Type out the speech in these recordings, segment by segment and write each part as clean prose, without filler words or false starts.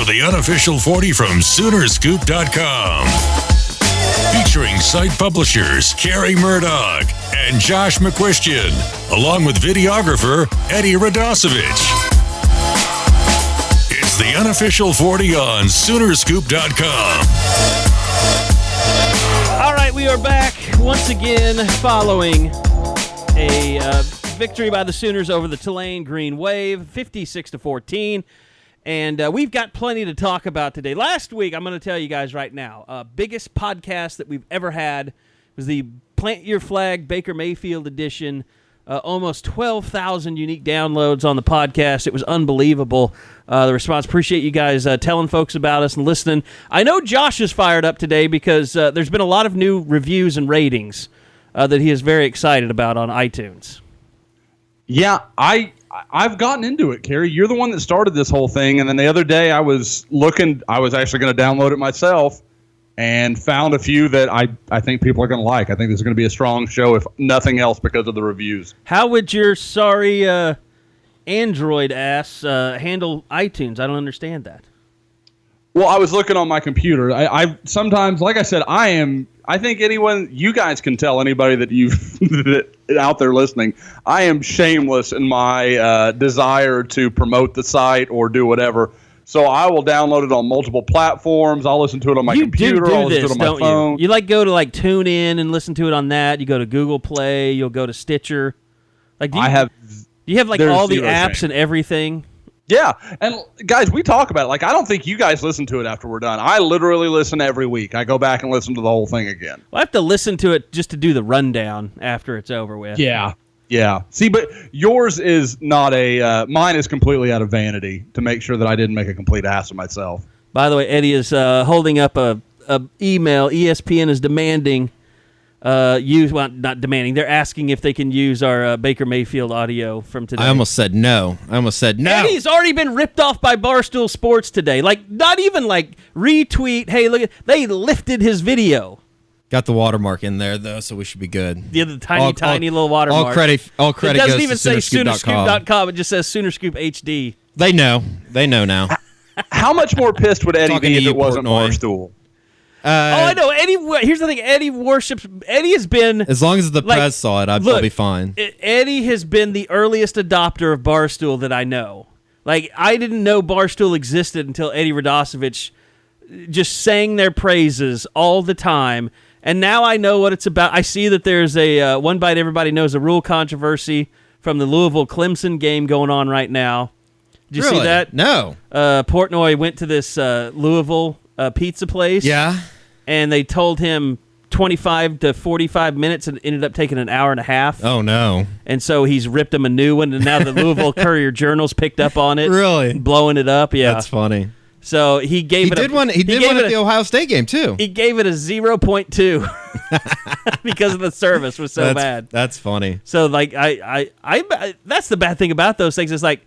the Unofficial 40 from Soonerscoop.com. Featuring site publishers Carey Murdoch and Josh McQuistion, along with videographer Eddie Radosevich. It's the Unofficial 40 on Soonerscoop.com. All right, we are back once again following a victory by the Sooners over the Tulane Green Wave, 56-14. And we've got plenty to talk about today. Last week, I'm going to tell you guys right now, biggest podcast that we've ever had was the Plant Your Flag Baker Mayfield edition. Almost 12,000 unique downloads on the podcast. It was unbelievable, the response. Appreciate you guys telling folks about us and listening. I know Josh is fired up today because there's been a lot of new reviews and ratings that he is very excited about on iTunes. Yeah, I've gotten into it, Carey. You're the one that started this whole thing, and then the other day I was actually going to download it myself and found a few that I think people are going to like. I think this is going to be a strong show, if nothing else, because of the reviews. How would your sorry Android ass handle iTunes? I don't understand that. Well, I was looking on my computer. I sometimes, like I said, I think you guys can tell anybody that that out there listening, I am shameless in my desire to promote the site or do whatever. So I will download it on multiple platforms. I'll listen to it on my computer. I'll listen to it on my phone. You like go to like TuneIn and listen to it on that. You go to Google Play. You'll go to Stitcher. Like do you have like all the apps and everything? Yeah, and guys, we talk about it. Like, I don't think you guys listen to it after we're done. I literally listen every week. I go back and listen to the whole thing again. Well, I have to listen to it just to do the rundown after it's over with. Yeah. See, but yours is not mine is completely out of vanity to make sure that I didn't make a complete ass of myself. By the way, Eddie is holding up a email. ESPN is demanding not demanding. They're asking if they can use our Baker Mayfield audio from today. I almost said no. Eddie's already been ripped off by Barstool Sports today. Like, not even like retweet. Hey, look, they lifted his video. Got the watermark in there though, so we should be good. The other tiny little watermark. All credit. It doesn't goes even to say Soonerscoop.com. It just says Soonerscoop HD. They know now. How much more pissed would Eddie be if it wasn't Barstool? I know. Here's the thing. Eddie has been... As long as the press saw it, I'll be fine. Eddie has been the earliest adopter of Barstool that I know. Like, I didn't know Barstool existed until Eddie Radosevich just sang their praises all the time. And now I know what it's about. I see that there's a One Bite Everybody Knows a rule controversy from the Louisville-Clemson game going on right now. Did you see that? No. Portnoy went to this Louisville pizza place. Yeah. And they told him 25 to 45 minutes and ended up taking an hour and a half. Oh, no. And so he's ripped him a new one, and now the Louisville Courier-Journal's picked up on it. Really? Blowing it up, yeah. That's funny. So he gave it He did one at the Ohio State game, too. He gave it a 0.2 because of the service was so bad. That's funny. So, like, I that's the bad thing about those things. It's like,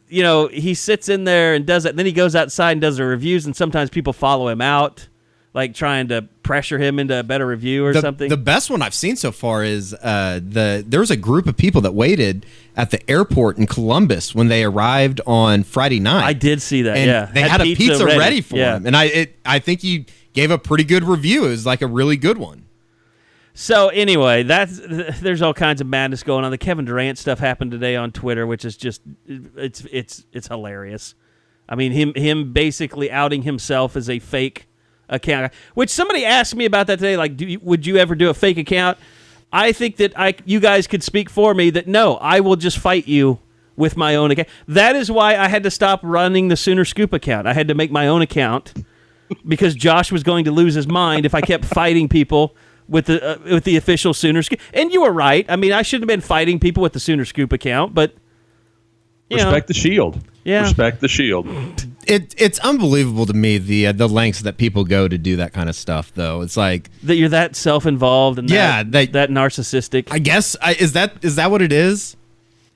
you know, he sits in there and does it, and then he goes outside and does the reviews, and sometimes people follow him out, like trying to pressure him into a better review or something. The best one I've seen so far is there was a group of people that waited at the airport in Columbus when they arrived on Friday night. I did see that, and they had a pizza ready for him. And I think he gave a pretty good review. It was like a really good one. So anyway, there's all kinds of madness going on. The Kevin Durant stuff happened today on Twitter, which is just it's hilarious. I mean, him basically outing himself as a fake account, which somebody asked me about that today. Like, would you ever do a fake account? I think that you guys could speak for me that no, I will just fight you with my own account. That is why I had to stop running the Sooner Scoop account. I had to make my own account because Josh was going to lose his mind if I kept fighting people with the official Sooner Scoop. And you were right. I mean, I shouldn't have been fighting people with the Sooner Scoop account, but respect the shield. Yeah. Respect the shield. It's unbelievable to me the lengths that people go to do that kind of stuff, though. It's like that you're that self-involved and that narcissistic. I guess is that what it is?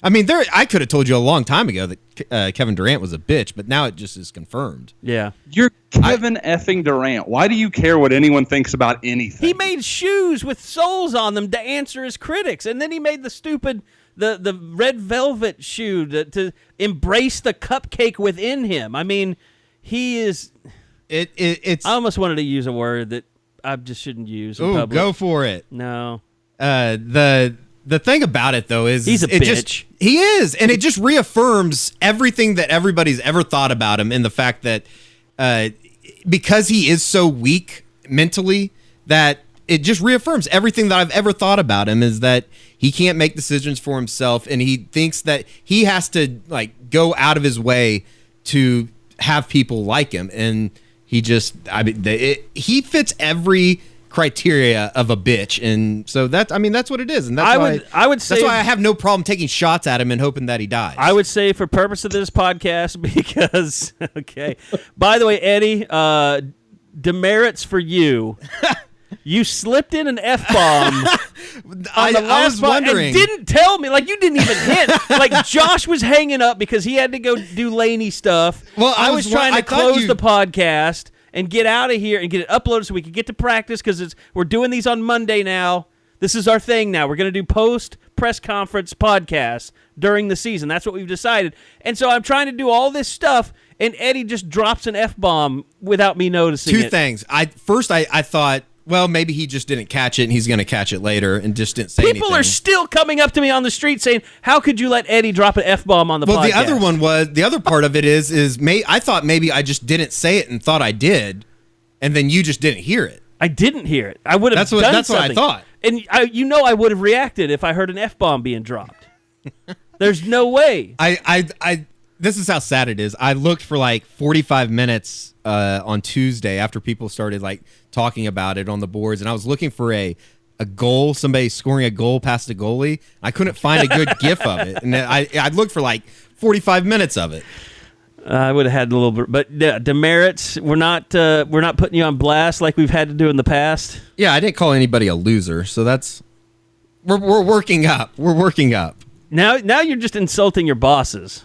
I mean, I could have told you a long time ago that Kevin Durant was a bitch, but now it just is confirmed. Yeah, you're Kevin effing Durant. Why do you care what anyone thinks about anything? He made shoes with soles on them to answer his critics, and then he made the stupid. The red velvet shoe to embrace the cupcake within him. I mean, he is. It's. I almost wanted to use a word that I just shouldn't use in Ooh, public. go for it. No. The thing about it though is he's a bitch. He is, and it just reaffirms everything that everybody's ever thought about him, in the fact that because he is so weak mentally, that it just reaffirms everything that I've ever thought about him, is that he can't make decisions for himself, and he thinks that he has to like go out of his way to have people like him, and he just he fits every criteria of a bitch, and so that's what it is, and that's I would say that's why I have no problem taking shots at him and hoping that he dies. I would say for purpose of this podcast, because okay. By the way, Eddie, demerits for you. You slipped in an F-bomb. I was wondering. And didn't tell me. Like, you didn't even hint. Like, Josh was hanging up because he had to go do Laney stuff. Well, I was trying to close the podcast and get out of here and get it uploaded so we could get to practice, because we're doing these on Monday now. This is our thing now. We're going to do post-press conference podcasts during the season. That's what we've decided. And so I'm trying to do all this stuff, and Eddie just drops an F-bomb without me noticing it. Two things. I thought, well, maybe he just didn't catch it and he's going to catch it later and just didn't say anything. People are still coming up to me on the street saying, how could you let Eddie drop an F-bomb on the podcast? Well, the other part of it is I thought maybe I just didn't say it and thought I did, and then you just didn't hear it. I didn't hear it. I would have done that's something. what I thought. And I would have reacted if I heard an F-bomb being dropped. There's no way. This is how sad it is. I looked for like 45 minutes on Tuesday after people started like talking about it on the boards, and I was looking for a goal, somebody scoring a goal past the goalie. I couldn't find a good GIF of it, and I looked for like 45 minutes of it. I would have had a little bit, but demerits. We're not putting you on blast like we've had to do in the past. Yeah, I didn't call anybody a loser, so we're working up. We're working up. Now you're just insulting your bosses.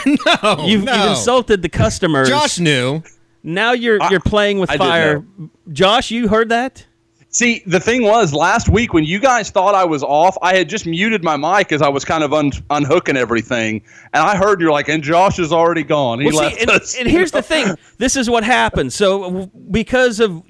No, you've insulted the customers. Josh knew. Now you're playing with fire. Josh, you heard that? See, the thing was, last week when you guys thought I was off, I had just muted my mic as I was kind of unhooking everything, and I heard you're like, and Josh is already gone. He left us. And here's the thing. This is what happens. So because of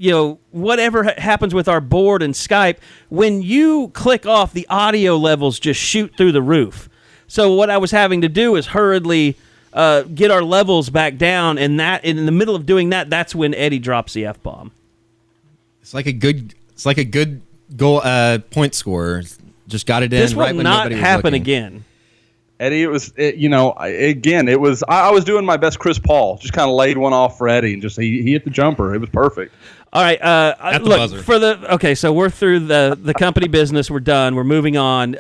whatever happens with our board and Skype, when you click off, the audio levels just shoot through the roof. So what I was having to do is hurriedly get our levels back down, and that in the middle of doing that, that's when Eddie drops the F-bomb. It's like a good goal point scorer. Just got it in this right when nobody was looking. This will not happen again. Eddie, it was I was doing my best Chris Paul. Just kind of laid one off for Eddie, and just he hit the jumper. It was perfect. All right, at the buzzer. So we're through the company business. We're done. We're moving on.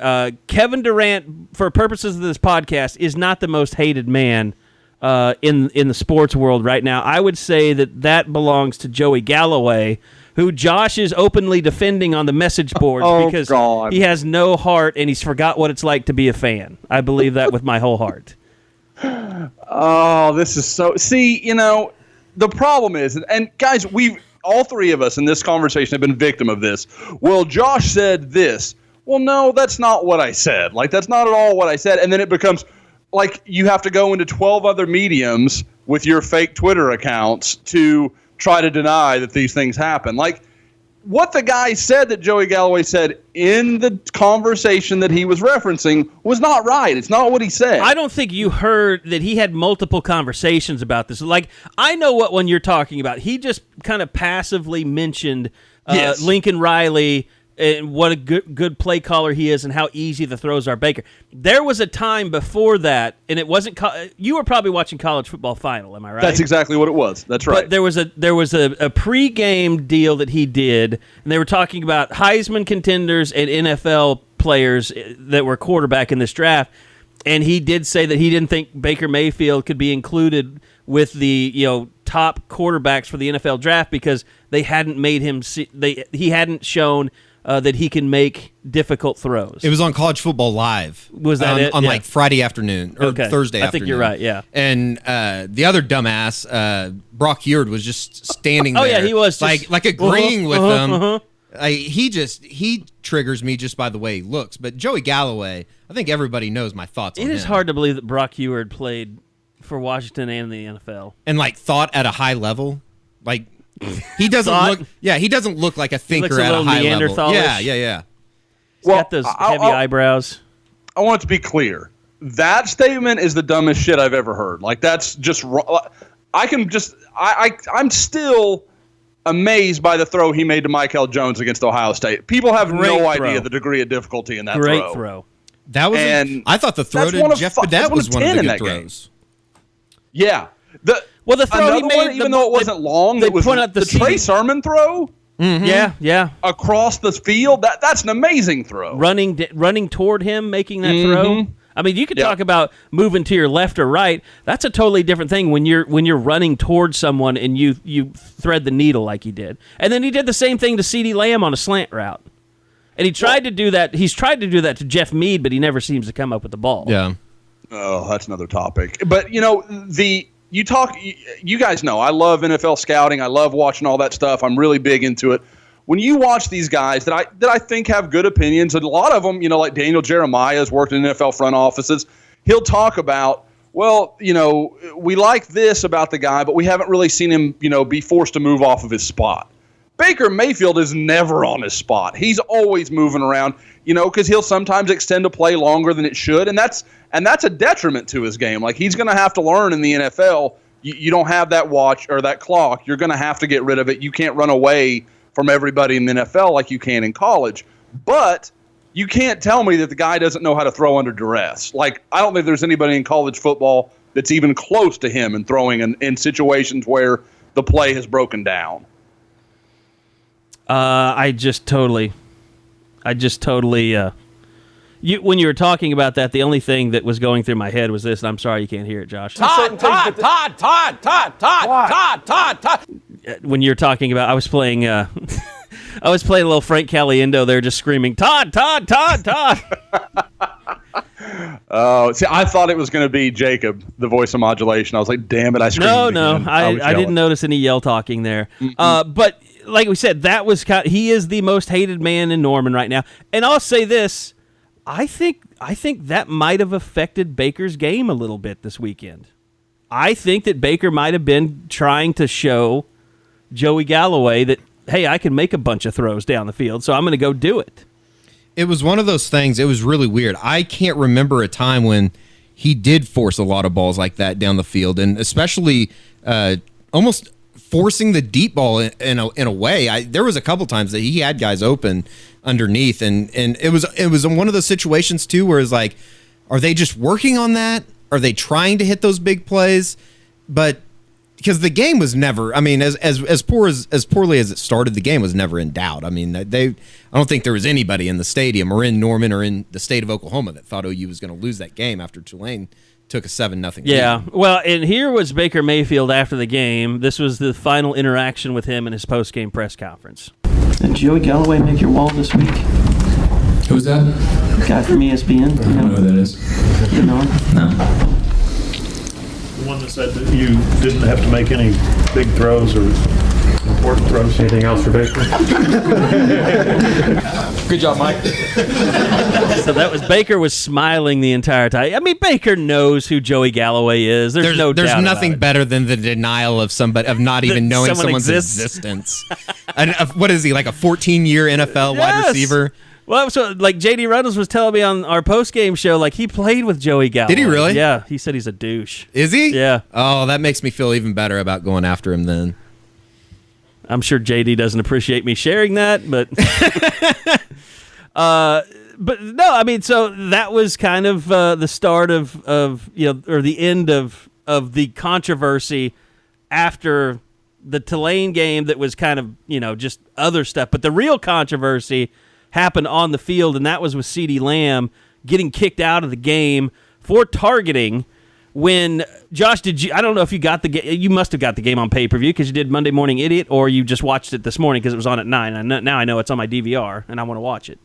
Kevin Durant, for purposes of this podcast, is not the most hated man in the sports world right now. I would say that belongs to Joey Galloway, who Josh is openly defending on the message boards because he has no heart and he's forgot what it's like to be a fan. I believe that with my whole heart. Oh, this is so... See, the problem is, and guys, all three of us in this conversation have been victim of this. Well, Josh said this. Well, no, that's not what I said. Like, that's not at all what I said. And then it becomes like you have to go into 12 other mediums with your fake Twitter accounts to try to deny that these things happen. Like, what the guy said that Joey Galloway said in the conversation that he was referencing was not right. It's not what he said. I don't think you heard that he had multiple conversations about this. Like, I know what one you're talking about. He just kind of passively mentioned Yes. Lincoln Riley and what a good play caller he is and how easy the throws are Baker. There was a time before that, and it wasn't you were probably watching college football final, am I right? That's exactly what it was. That's right. But there was a pre-game deal that he did, and they were talking about Heisman contenders and NFL players that were quarterback in this draft, and he did say that he didn't think Baker Mayfield could be included with the top quarterbacks for the NFL draft because they hadn't made him he hadn't shown that he can make difficult throws. It was on College Football Live. Was that it? On like Friday afternoon or Thursday afternoon. I think you're right, yeah. And the other dumbass, Brock Hurd, was just standing there. Oh, yeah, he was just, like agreeing with them. He triggers me just by the way he looks. But Joey Galloway, I think everybody knows my thoughts on him. It is hard to believe that Brock Hurd played for Washington and the NFL. And like thought at a high level. Like he doesn't look he doesn't look like a thinker at a high level. Yeah. He's got those heavy eyebrows. I want it to be clear. That statement is the dumbest shit I've ever heard. Like that's just I'm still amazed by the throw he made to Michael Jones against Ohio State. People have no idea the degree of difficulty in that throw. Great throw. That was I thought the throw to Jeff Badette was one of the good throws. Yeah. The throw he made, even though it wasn't long, it was the Trey Sermon throw. Mm-hmm. Yeah. Across the field, that's an amazing throw. Running toward him, making that throw. I mean, you could talk about moving to your left or right. That's a totally different thing when you're running towards someone and you thread the needle like he did. And then he did the same thing to CeeDee Lamb on a slant route. And he tried to do that. He's tried to do that to Jeff Mead, but he never seems to come up with the ball. Yeah. Oh, that's another topic. But you guys know I love NFL scouting. I love watching all that stuff. I'm really big into it. When you watch these guys that I think have good opinions, and a lot of them, like Daniel Jeremiah has worked in NFL front offices, he'll talk about, well, we like this about the guy, but we haven't really seen him, be forced to move off of his spot. Baker Mayfield is never on his spot. He's always moving around, because he'll sometimes extend a play longer than it should, and that's a detriment to his game. Like he's going to have to learn in the NFL. You don't have that watch or that clock. You're going to have to get rid of it. You can't run away from everybody in the NFL like you can in college. But you can't tell me that the guy doesn't know how to throw under duress. Like, I don't think there's anybody in college football that's even close to him in throwing in situations where the play has broken down. I just totally when you were talking about that, the only thing that was going through my head was this, and I'm sorry you can't hear it, Josh. Todd. When you're talking about, I was playing a little Frank Caliendo there, just screaming, Todd. Oh, see, I thought it was going to be Jacob, the voice of modulation. I was like, damn it, I screamed. No, I didn't notice any yell talking there. But like we said, that was he is the most hated man in Norman right now. And I'll say this, I think that might have affected Baker's game a little bit this weekend. I think that Baker might have been trying to show Joey Galloway that, hey, I can make a bunch of throws down the field, so I'm going to go do it. It was one of those things. It was really weird. I can't remember a time when he did force a lot of balls like that down the field, and especially almost forcing the deep ball in a way. There was a couple times that he had guys open underneath, and it was one of those situations too where it's like, are they just working on that? Are they trying to hit those big plays? But because the game was never, I mean, as poorly as it started, the game was never in doubt. I mean, I don't think there was anybody in the stadium or in Norman or in the state of Oklahoma that thought OU was going to lose that game after Tulane took a 7-0 lead. Yeah, well, and here was Baker Mayfield after the game. This was the final interaction with him in his post-game press conference. Did Joey Galloway make your wall this week? Who's that? The guy from ESPN. I don't know who that is. You know? No. The one that said that you didn't have to make any big throws or important throws. Anything else for Baker? Good job, Mike. So that was Baker was smiling the entire time. I mean, Baker knows who Joey Galloway is. There's no doubt. There's nothing better than the denial of somebody of not even knowing someone's existence. And what is he, like a 14-year NFL wide receiver? Well, so like J.D. Reynolds was telling me on our post-game show, like he played with Joey Galloway. Did he really? Yeah, he said he's a douche. Is he? Yeah. Oh, that makes me feel even better about going after him then. I'm sure JD doesn't appreciate me sharing that, but but no, I mean, so that was kind of the start of or the end of the controversy after the Tulane game that was kind of, just other stuff. But the real controversy happened on the field, and that was with CeeDee Lamb getting kicked out of the game for targeting. When Josh, I don't know if you got the game. You must have got the game on pay-per-view because you did Monday Morning Idiot, or you just watched it this morning because it was on at 9. Now I know it's on my DVR, and I want to watch it.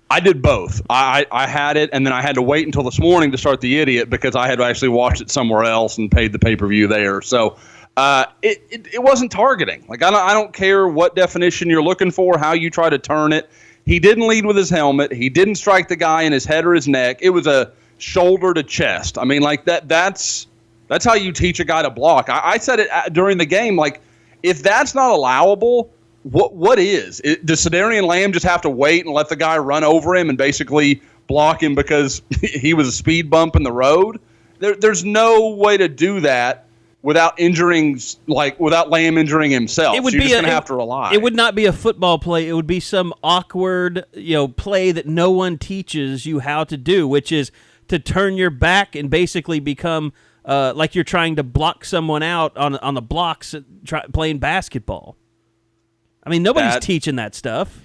I did both. I had it, and then I had to wait until this morning to start the Idiot because I had actually watched it somewhere else and paid the pay-per-view there. So it wasn't targeting. Like I don't care what definition you're looking for, how you try to turn it. He didn't lead with his helmet. He didn't strike the guy in his head or his neck. It was a shoulder to chest. I mean, like that's That's how you teach a guy to block. I said it during the game, like, if that's not allowable, what is? Does Cedarian Lamb just have to wait and let the guy run over him and basically block him because he was a speed bump in the road? There's no way to do that without Lamb injuring himself. It would You're be just going to have to rely. It would not be a football play. It would be some awkward, play that no one teaches you how to do, which is to turn your back and basically become like you're trying to block someone out on the blocks playing basketball. I mean, nobody's teaching that stuff.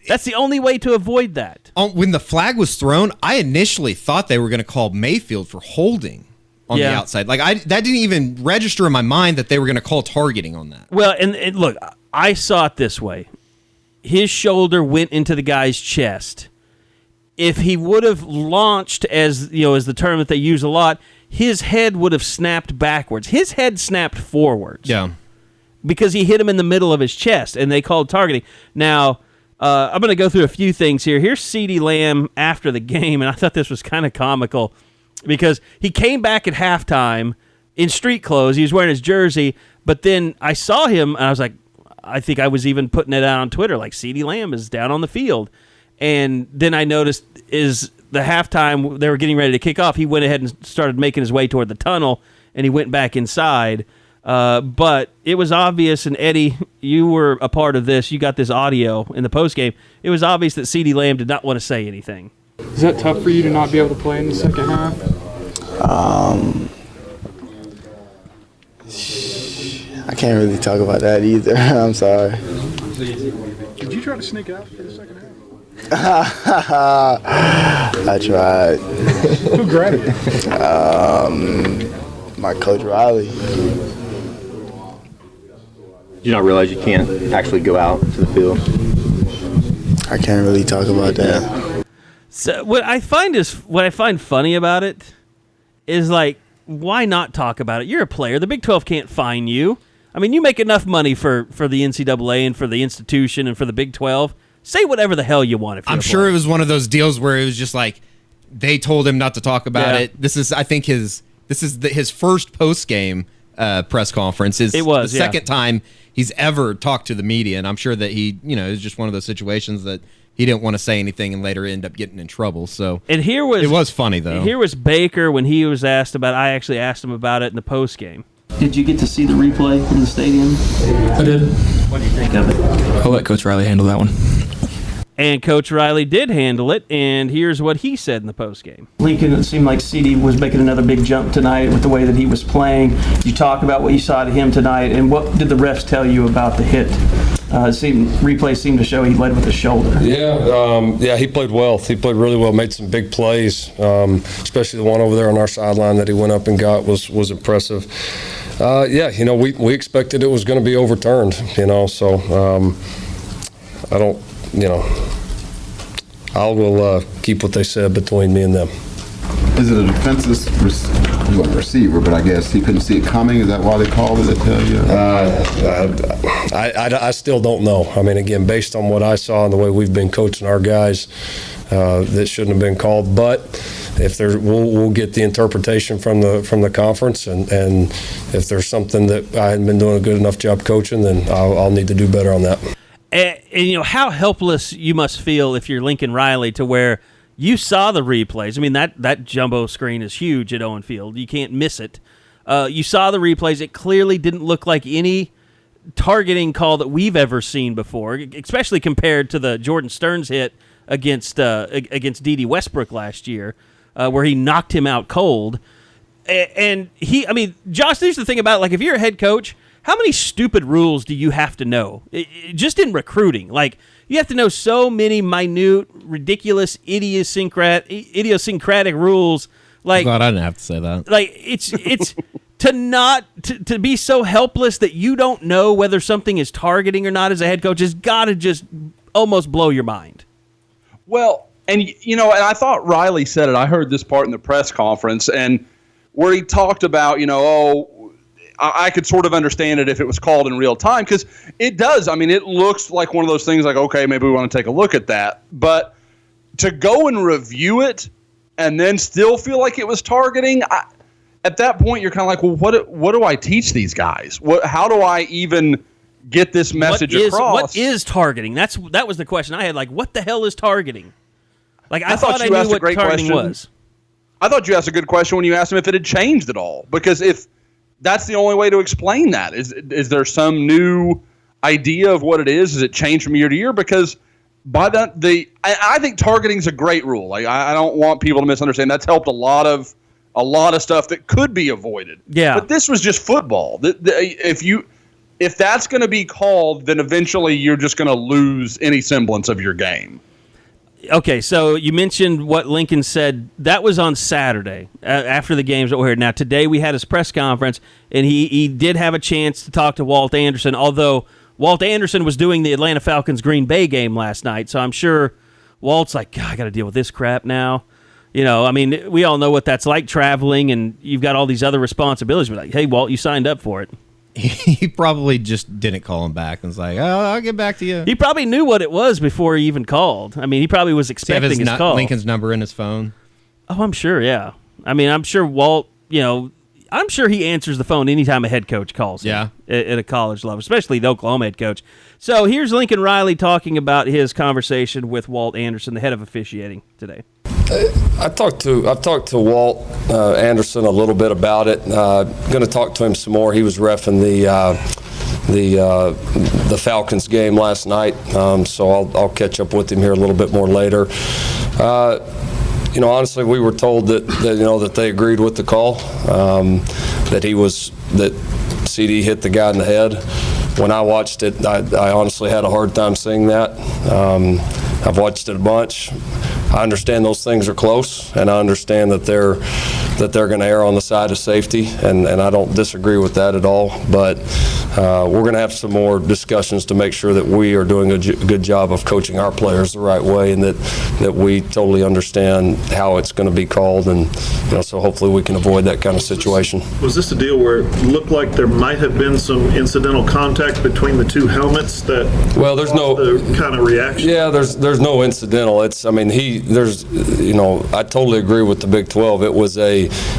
That's the only way to avoid that. When the flag was thrown, I initially thought they were going to call Mayfield for holding on the outside. Like, that didn't even register in my mind that they were going to call targeting on that. Well, and look, I saw it this way. His shoulder went into the guy's chest. If he would have launched, as the term that they use a lot, his head would have snapped backwards. His head snapped forwards. Yeah. Because he hit him in the middle of his chest, and they called targeting. Now, I'm going to go through a few things here. Here's CeeDee Lamb after the game, and I thought this was kind of comical because he came back at halftime in street clothes. He was wearing his jersey, but then I saw him, and I was like, I think I was even putting it out on Twitter, like CeeDee Lamb is down on the field. And then I noticed is the halftime, they were getting ready to kick off, he went ahead and started making his way toward the tunnel, and he went back inside. But it was obvious, and Eddie, you were a part of this. You got this audio in the postgame. It was obvious that CeeDee Lamb did not want to say anything. Is that tough for you to not be able to play in the second half? I can't really talk about that either. I'm sorry. Did you try to sneak out for the second half? I tried. Who grabbed you? My coach Riley. Did you not realize you can't actually go out to the field? I can't really talk about that. So what I find funny about it is, like, why not talk about it? You're a player. The Big 12 can't fine you. I mean, you make enough money for the NCAA and for the institution and for the Big 12. Say whatever the hell you want. I'm sure it was one of those deals where it was just like they told him not to talk about it. This is, I think, his first post-game press conference. It was the second time he's ever talked to the media, and I'm sure that he, it was just one of those situations that he didn't want to say anything and later end up getting in trouble. So it was funny, though. Here was Baker when he was asked about. I actually asked him about it in the post-game. Did you get to see the replay in the stadium? I did. What do you think of it? I'll let Coach Riley handle that one. And Coach Riley did handle it, and here's what he said in the postgame. Lincoln, it seemed like CeeDee was making another big jump tonight with the way that he was playing. Did you talk about what you saw to him tonight, and what did the refs tell you about the hit? Replay seemed to show he led with the shoulder. Yeah, he played well. He played really well, made some big plays, especially the one over there on our sideline that he went up and got was impressive. We expected it was going to be overturned, so I don't, I will keep what they said between me and them. Is it a defenseless receiver, but I guess he couldn't see it coming? Is that why they called it? They tell you? I still don't know. I mean, again, based on what I saw and the way we've been coaching our guys, that shouldn't have been called. But if we'll get the interpretation from the conference, and if there's something that I hadn't been doing a good enough job coaching, then I'll need to do better on that. And how helpless you must feel if you're Lincoln Riley, to where you saw the replays. I mean, that jumbo screen is huge at Owen Field. You can't miss it. You saw the replays. It clearly didn't look like any targeting call that we've ever seen before, especially compared to the Jordan Stearns hit against D.D. Westbrook last year, where he knocked him out cold. And Josh, there's the thing about it, like, if you're a head coach, how many stupid rules do you have to know? Just in recruiting. Like, you have to know so many minute, ridiculous, idiosyncratic rules. Like, I'm glad I didn't have to say that. Like, it's to be so helpless that you don't know whether something is targeting or not as a head coach has got to just almost blow your mind. Well, and I thought Riley said it. I heard this part in the press conference, and where he talked about, I could sort of understand it if it was called in real time, because it does. I mean, it looks like one of those things like, okay, maybe we want to take a look at that. But to go and review it and then still feel like it was targeting, at that point, you're kind of like, well, what do I teach these guys? How do I even get this message across? What is targeting? That was the question I had. Like, what the hell is targeting? Like, I thought I knew what targeting was. I thought you asked a good question when you asked him if it had changed at all. Because if that's the only way to explain that, is there some new idea of what it is? Does it change from year to year? Because by that, I think targeting is a great rule. Like, I don't want people to misunderstand. That's helped a lot of stuff that could be avoided. Yeah. But this was just football. If that's going to be called, then eventually you're just going to lose any semblance of your game. Okay, so you mentioned what Lincoln said. That was on Saturday after the games that we heard. Now, today we had his press conference, and he did have a chance to talk to Walt Anderson, although Walt Anderson was doing the Atlanta Falcons-Green Bay game last night, so I'm sure Walt's like, God, I got to deal with this crap now. You know, I mean, we all know what that's like traveling, and you've got all these other responsibilities. We're like, hey, Walt, you signed up for it. He probably just didn't call him back and was like, "Oh, I'll get back to you." He probably knew what it was before he even called. I mean, he probably was expecting his call. Lincoln's number in his phone. Oh, I'm sure, yeah. I mean, I'm sure Walt, I'm sure he answers the phone anytime a head coach calls him at a college level, especially the Oklahoma head coach. So here's Lincoln Riley talking about his conversation with Walt Anderson, the head of officiating, today. I've talked to Walt Anderson a little bit about it. Going to talk to him some more. He was reffing the Falcons game last night, so I'll catch up with him here a little bit more later. Honestly, we were told that they agreed with the call, that CeeDee hit the guy in the head. When I watched it, I honestly had a hard time seeing that. I've watched it a bunch. I understand those things are close, and I understand that they're going to err on the side of safety, and I don't disagree with that at all. But we're going to have some more discussions to make sure that we are doing a good job of coaching our players the right way, and that we totally understand how it's going to be called, and so hopefully we can avoid that kind of situation. Was this a deal where it looked like there might have been some incidental contact between the two helmets that? Well, there's no kind of reaction. Yeah, there's no incidental. I totally agree with the Big 12.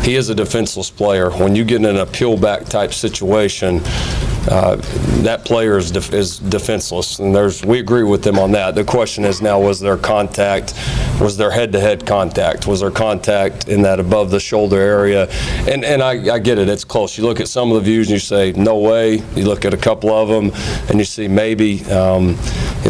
He is a defenseless player. When you get in a peel back type situation, that player is defenseless, and we agree with them on that. The question is now, was there contact? Was there head-to-head contact? Was there contact in that above the shoulder area? And I get it, it's close. You look at some of the views and you say, no way. You look at a couple of them and you see maybe.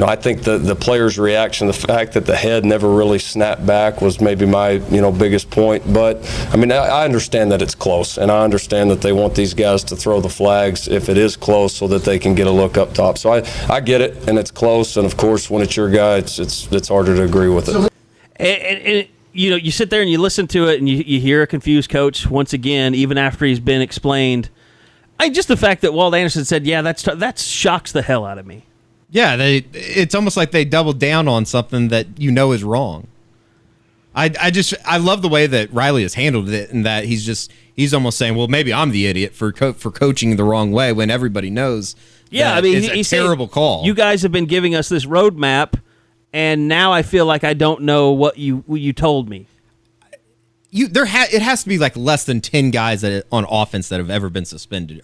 I think the player's reaction, the fact that the head never really snapped back was maybe my biggest point. But I understand that it's close, and I understand that they want these guys to throw the flags if it is close so that they can get a look up top. So I get it, and it's close, and of course when it's your guy, it's harder to agree with it. And you sit there and you listen to it, and you hear a confused coach once again, even after he's been explained. Just the fact that Walt Anderson said, "Yeah, that shocks the hell out of me." Yeah, it's almost like they doubled down on something that is wrong. I love the way that Riley has handled it, and that he's almost saying, well, maybe I'm the idiot for coaching the wrong way when everybody knows. Yeah, it's a terrible call. You guys have been giving us this roadmap, and now I feel like I don't know what you told me. It has to be like less than 10 guys on offense that have ever been suspended.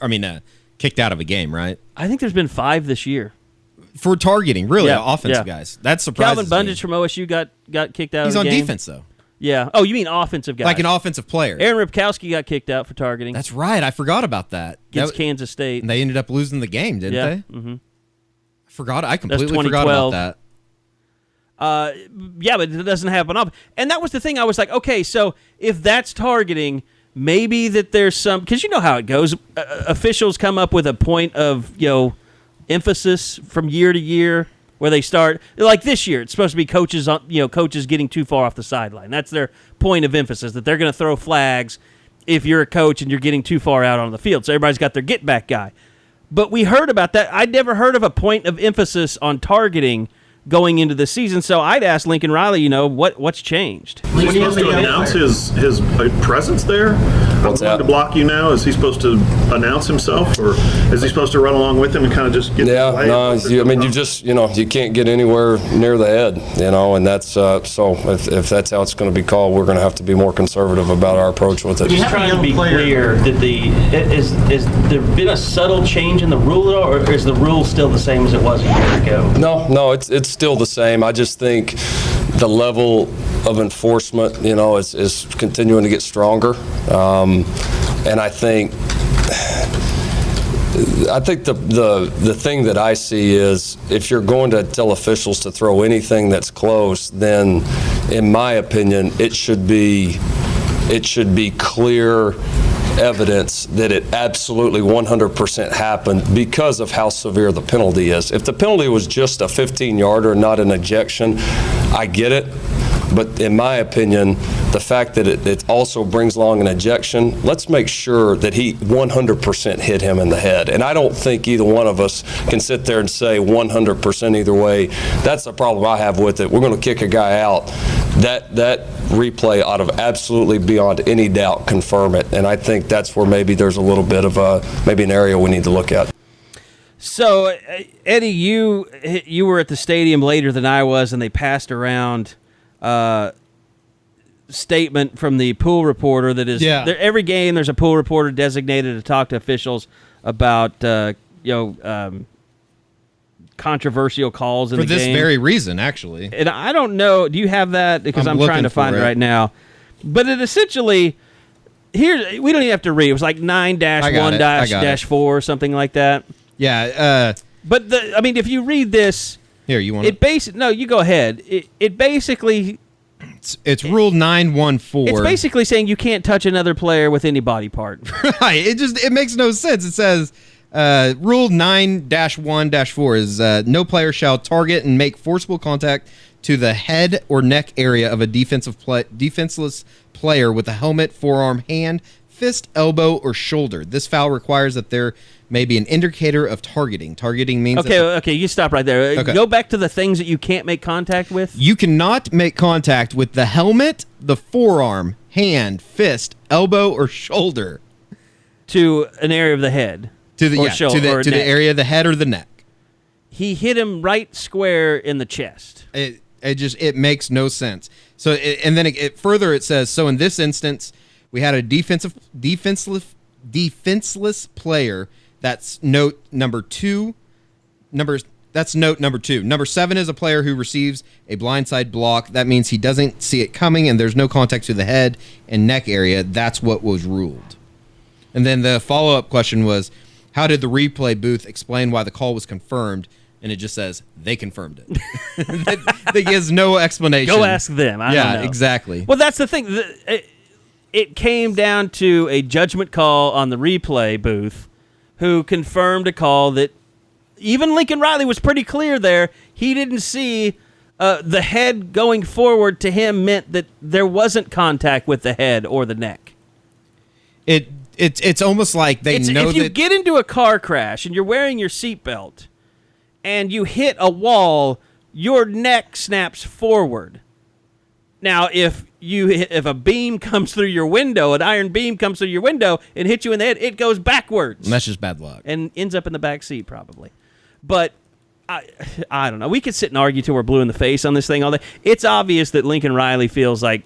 Kicked out of a game, right? I think there's been 5 this year. For targeting, really, offensive guys. That's surprising. Calvin Bundage from OSU got kicked out of the game. He's on defense, though. Yeah. Oh, you mean offensive guys. Like an offensive player. Aaron Ripkowski got kicked out for targeting. That's right. I forgot about that. Against Kansas State. And they ended up losing the game, didn't they? Mm-hmm. I completely forgot about that. Yeah, but it doesn't happen often. And that was the thing. I was like, okay, so if that's targeting, maybe that there's some... Because you know how it goes. Officials come up with a point of, emphasis from year to year where they start, like this year, it's supposed to be coaches getting too far off the sideline. That's their point of emphasis, that they're going to throw flags if you're a coach and you're getting too far out on the field. So everybody's got their get back guy. But we heard about that. I'd never heard of a point of emphasis on targeting going into the season. So I'd ask Lincoln Riley, what's changed? Is he supposed to announce his presence there? What's I'm going to block you now. Is he supposed to announce himself, or is he supposed to run along with him and kind of just get Yeah, no, you can't get anywhere near the head, and that's so if that's how it's going to be called, we're going to have to be more conservative about our approach with it. Just trying to be clear, is there been a subtle change in the rule, or is the rule still the same as it was a year ago? No, it's still the same. I just think the level of enforcement, is continuing to get stronger, and I think the thing that I see is if you're going to tell officials to throw anything that's close, then in my opinion, it should be clear evidence that it absolutely 100% happened because of how severe the penalty is. If the penalty was just a 15-yarder, not an ejection, I get it. But in my opinion, the fact that it also brings along an ejection, let's make sure that he 100% hit him in the head. And I don't think either one of us can sit there and say 100% either way. That's the problem I have with it. We're going to kick a guy out. That replay ought to absolutely, beyond any doubt, confirm it. And I think that's where maybe there's a little bit of maybe an area we need to look at. So, Eddie, you were at the stadium later than I was, and they passed around statement from the pool reporter that is every game there's a pool reporter designated to talk to officials about controversial calls in the game. For this very reason, actually. And I don't know, do you have that? Because I'm trying to find it right now. But it essentially, here, we don't even have to read. It was like 9-1-4 or something like that. Yeah. But, if you read this... Here, you want to... No, you go ahead. It basically... It's Rule 914. It's basically saying you can't touch another player with any body part. Right. It makes no sense. It says... Rule 9-1-4 is no player shall target and make forcible contact to the head or neck area of a defenseless player with a helmet, forearm, hand, fist, elbow, or shoulder. This foul requires that there may be an indicator of targeting. Targeting means... Okay, you stop right there. Okay. Go back to the things that you can't make contact with. You cannot make contact with the helmet, the forearm, hand, fist, elbow, or shoulder. To an area of the head. To the area of the head or the neck. He hit him right square in the chest. It makes no sense. So and then further it says, so in this instance we had a defenseless player. That's note number 2. That's note number 2. Number 7 is a player who receives a blindside block. That means he doesn't see it coming and there's no contact to the head and neck area. That's what was ruled. And then the follow-up question was, how did the replay booth explain why the call was confirmed? And it just says, they confirmed it. That gives no explanation. Go ask them. I don't know. Exactly. Well, that's the thing. It came down to a judgment call on the replay booth who confirmed a call that even Lincoln Riley was pretty clear there. He didn't see the head going forward to him meant that there wasn't contact with the head or the neck. It's almost like they know that... If you get into a car crash and you're wearing your seatbelt and you hit a wall, your neck snaps forward. Now, if a beam comes through your window, an iron beam comes through your window and hits you in the head, it goes backwards. And that's just bad luck. And ends up in the back seat probably. But I don't know. We could sit and argue till we're blue in the face on this thing all day. It's obvious that Lincoln Riley feels like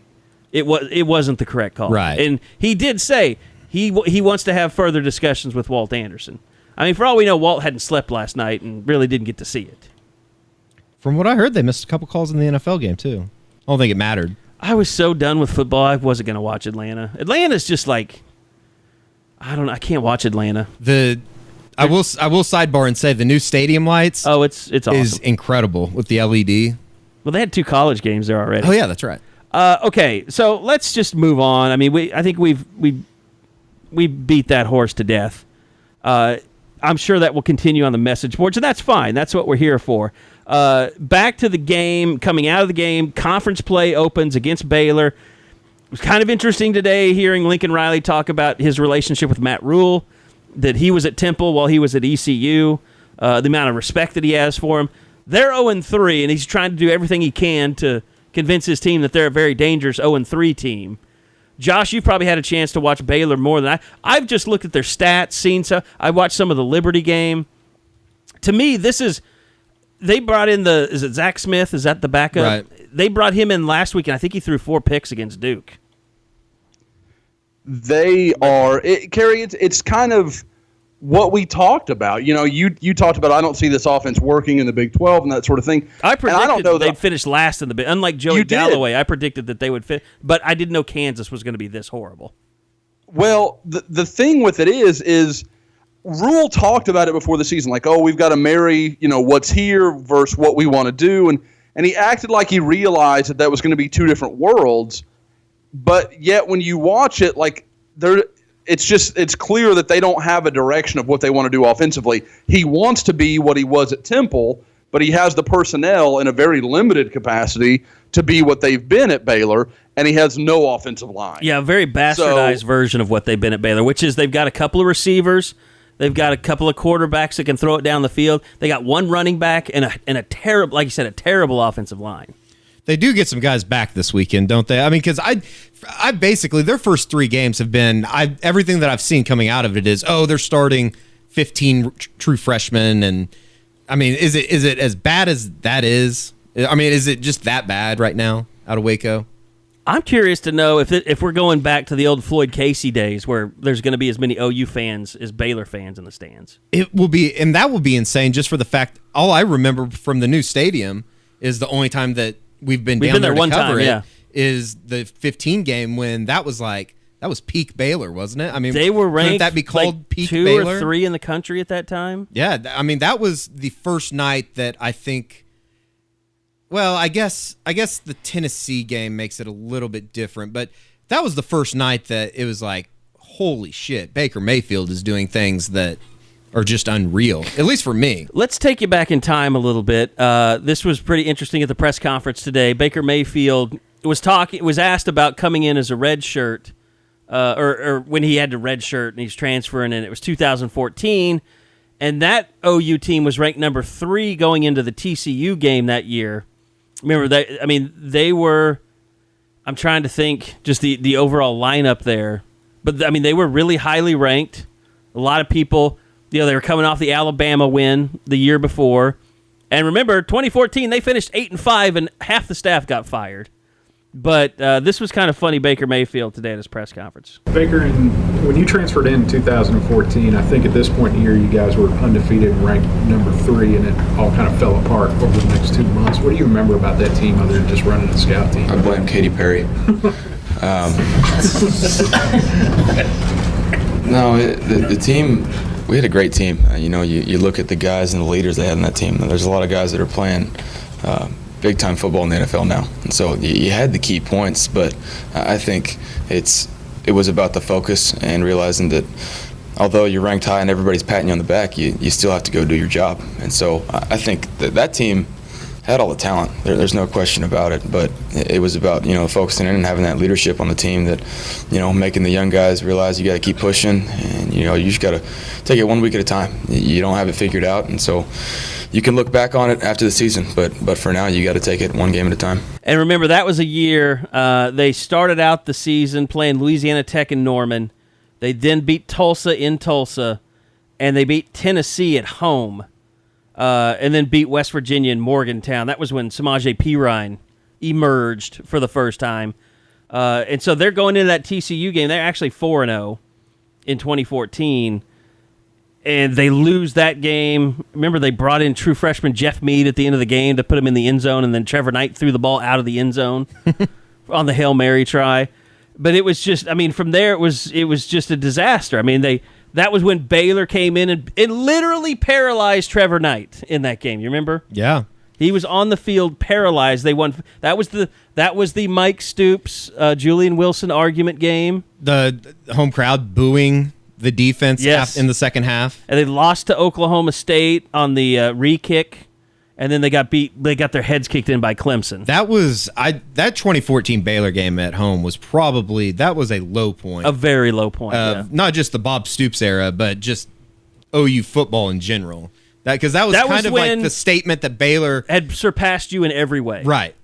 it wasn't the correct call. Right. And he did say he wants to have further discussions with Walt Anderson. I mean, for all we know, Walt hadn't slept last night and really didn't get to see it. From what I heard, they missed a couple calls in the NFL game, too. I don't think it mattered. I was so done with football, I wasn't going to watch Atlanta. Atlanta's just like, I don't know, I can't watch Atlanta. I will sidebar and say the new stadium lights it's awesome. Is incredible with the LED. Well, they had 2 college games there already. Oh, yeah, that's right. Okay, so let's just move on. I mean, I think we beat that horse to death. I'm sure that will continue on the message boards, and that's fine. That's what we're here for. Back to the game, coming out of the game, conference play opens against Baylor. It was kind of interesting today hearing Lincoln Riley talk about his relationship with Matt Rule, that he was at Temple while he was at ECU, the amount of respect that he has for him. They're 0-3, and he's trying to do everything he can to convince his team that they're a very dangerous 0-3 team. Josh, you've probably had a chance to watch Baylor more than I've just looked at their stats, seen some. I watched some of the Liberty game. To me, they brought in is it Zach Smith? Is that the backup? Right. They brought him in last week, and I think he threw 4 picks against Duke. They are, Carey, it's kind of what we talked about. You talked about, I don't see this offense working in the Big 12 and that sort of thing. I predicted I don't know they'd finish last in the Big. Unlike Joey Galloway, did. I predicted that they would fit, but I didn't know Kansas was going to be this horrible. Well, the thing with it is Rule talked about it before the season, like, we've got to marry, what's here versus what we want to do, and he acted like he realized that was going to be two different worlds. But yet, when you watch it, like it's clear that they don't have a direction of what they want to do offensively. He wants to be what he was at Temple, but he has the personnel in a very limited capacity to be what they've been at Baylor, and he has no offensive line. Yeah, a very bastardized version of what they've been at Baylor, which is they've got a couple of receivers, they've got a couple of quarterbacks that can throw it down the field, they got one running back and a terrible, like you said, a terrible offensive line. They do get some guys back this weekend, don't they? I mean, because I basically, their first 3 games have been, everything that I've seen coming out of it is, they're starting 15 true freshmen, and I mean, is it as bad as that is? I mean, is it just that bad right now out of Waco? I'm curious to know if we're going back to the old Floyd Casey days where there's going to be as many OU fans as Baylor fans in the stands. It will be, and that will be insane just for the fact, all I remember from the new stadium is the only time that we've been down there to one cover time, it, yeah. is the 15 game when that was peak Baylor, wasn't it? I mean, they were ranked that be called like peak 2 Baylor? or 3 in the country at that time. Yeah, I mean, that was the first night that I think. Well, I guess the Tennessee game makes it a little bit different, but that was the first night that it was like, holy shit, Baker Mayfield is doing things that are just unreal, at least for me. Let's take you back in time a little bit. This was pretty interesting at the press conference today. Baker Mayfield was asked about coming in as a red shirt, or when he had to red shirt and he's transferring, and it was 2014, and that OU team was ranked number 3 going into the TCU game that year. Remember that? I mean, they were. I'm trying to think just the overall lineup there, but I mean they were really highly ranked. A lot of people. They were coming off the Alabama win the year before. And remember, 2014, they finished 8-5, and half the staff got fired. But this was kind of funny, Baker Mayfield, today at his press conference. Baker, when you transferred in 2014, I think at this point in the year, you guys were undefeated and ranked number 3, and it all kind of fell apart over the next 2 months. What do you remember about that team other than just running a scout team? I blame Katy Perry. No, the team... We had a great team. You look at the guys and the leaders they had in that team. There's a lot of guys that are playing big-time football in the NFL now. And so you had the key points, but I think it was about the focus and realizing that although you're ranked high and everybody's patting you on the back, you still have to go do your job. And so I think that team had all the talent. There's no question about it, but it was about focusing in and having that leadership on the team that making the young guys realize you got to keep pushing, and you just got to take it 1 week at a time. You don't have it figured out, and so you can look back on it after the season, but for now you got to take it 1 game at a time. And remember, that was a year they started out the season playing Louisiana Tech and Norman. They then beat Tulsa in Tulsa, and they beat Tennessee at home. And then beat West Virginia in Morgantown. That was when Samaje Perine emerged for the first time. And so they're going into that TCU game. They're actually 4-0 in 2014. And they lose that game. Remember, they brought in true freshman Jeffery Mead at the end of the game to put him in the end zone, and then Trevor Knight threw the ball out of the end zone on the Hail Mary try. But it was just, from there it was just a disaster. That was when Baylor came in and literally paralyzed Trevor Knight in that game. You remember? Yeah. He was on the field paralyzed. They won. That was the Mike Stoops, Julian Wilson argument game. The home crowd booing the defense in the second half. And they lost to Oklahoma State on the re-kick. And then they got beat. They got their heads kicked in by Clemson. That 2014 Baylor game at home was that was a low point, a very low point. Not just the Bob Stoops era, but just OU football in general. Because that was kind of like the statement that Baylor had surpassed you in every way. Right.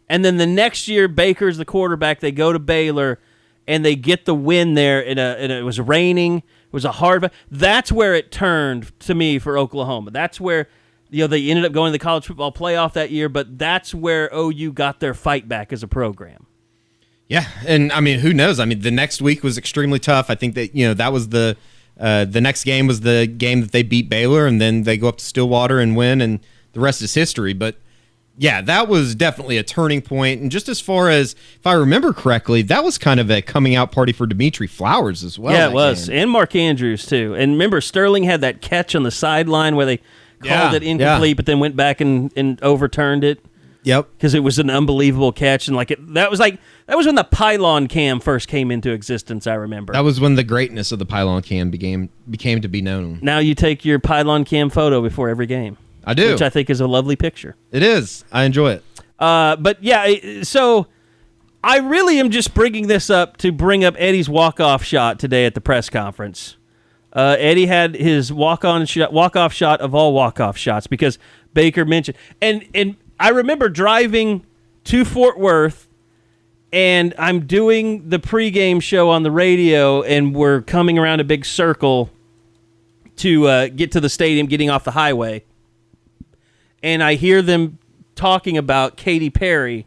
And then the next year, Baker's the quarterback. They go to Baylor, and they get the win there. It was raining. It was a hard. That's where it turned to me for Oklahoma. That's where they ended up going to the college football playoff that year. But that's where OU got their fight back as a program. Yeah, and I mean, who knows? I mean, the next week was extremely tough. I think that that was the next game was the game that they beat Baylor, and then they go up to Stillwater and win, and the rest is history. But yeah, that was definitely a turning point. And just as far as, if I remember correctly, that was kind of a coming out party for Dimitri Flowers as well. Yeah, it was, and Mark Andrews too. And remember, Sterling had that catch on the sideline where they called it incomplete, but then went back and overturned it. Yep, because it was an unbelievable catch, and that was when the pylon cam first came into existence. I remember that was when the greatness of the pylon cam became to be known. Now you take your pylon cam photo before every game. I do, which I think is a lovely picture. It is. I enjoy it. But yeah, so I really am just bringing this up to bring up Eddie's walk-off shot today at the press conference. Eddie had his walk-off shot of all walk-off shots because Baker mentioned and. I remember driving to Fort Worth, and I'm doing the pregame show on the radio, and we're coming around a big circle to get to the stadium, getting off the highway. And I hear them talking about Katy Perry,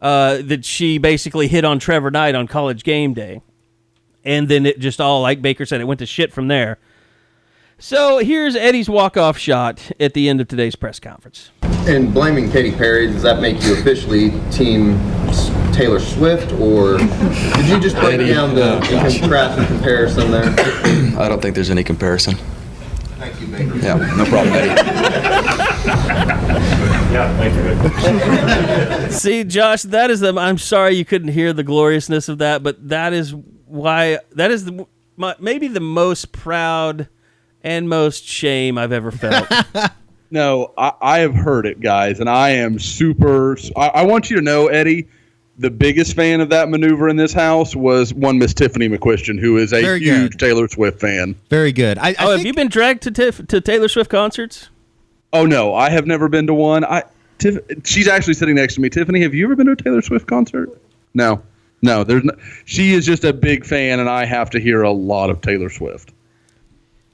that she basically hit on Trevor Knight on College Game Day. And then it just all, like Baker said, it went to shit from there. So here's Eddie's walk-off shot at the end of today's press conference. And blaming Katy Perry, does that make you officially team Taylor Swift, or did you just break down the contrast comparison there? I don't think there's any comparison. Thank you, Baker. Yeah, no problem, Eddie. Yeah, thank you. See, Josh, that is I'm sorry you couldn't hear the gloriousness of that, but that is why maybe the most proud and most shame I've ever felt. No, I have heard it, guys, and I am super. I want you to know, Eddie, the biggest fan of that maneuver in this house was one Miss Tiffany McQuistion, who is a huge Taylor Swift fan. Very good. Have you been dragged to Taylor Swift concerts? Oh, no, I have never been to one. She's actually sitting next to me. Tiffany, have you ever been to a Taylor Swift concert? No. She is just a big fan, and I have to hear a lot of Taylor Swift.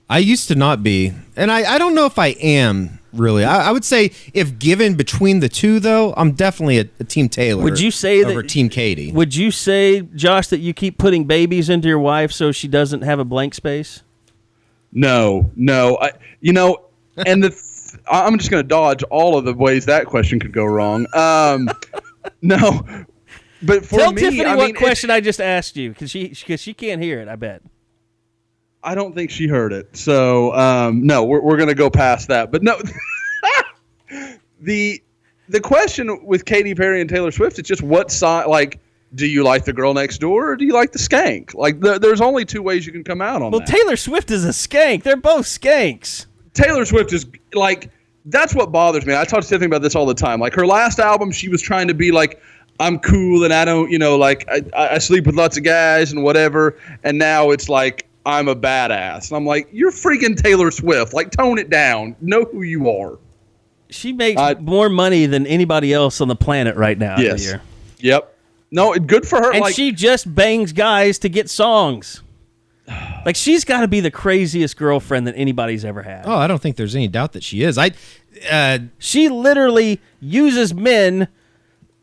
I used to not be, and I don't know if I am. Really, I would say if given between the two, though, I'm definitely a Team Taylor. Would you say over Team Katy? Would you say, Josh, that you keep putting babies into your wife so she doesn't have a blank space? No. And I'm just going to dodge all of the ways that question could go wrong. No, but for Tell me, Tiffany what question I just asked you because she can't hear it. I bet. I don't think she heard it. So, no, we're going to go past that. But no, the question with Katy Perry and Taylor Swift is just what side, like, do you like the girl next door or do you like the skank? Like, there's only two ways you can come out on that. Well, Taylor Swift is a skank. They're both skanks. Taylor Swift is, like, that's what bothers me. I talk to Tiffany about this all the time. Like, her last album, she was trying to be like, I'm cool and I don't, like, I sleep with lots of guys and whatever. And now it's like, I'm a badass. And I'm like, you're freaking Taylor Swift. Like, tone it down. Know who you are. She makes more money than anybody else on the planet right now. Yes. Every year. Yep. No, good for her. And she just bangs guys to get songs. Like, she's got to be the craziest girlfriend that anybody's ever had. Oh, I don't think there's any doubt that she is. She literally uses men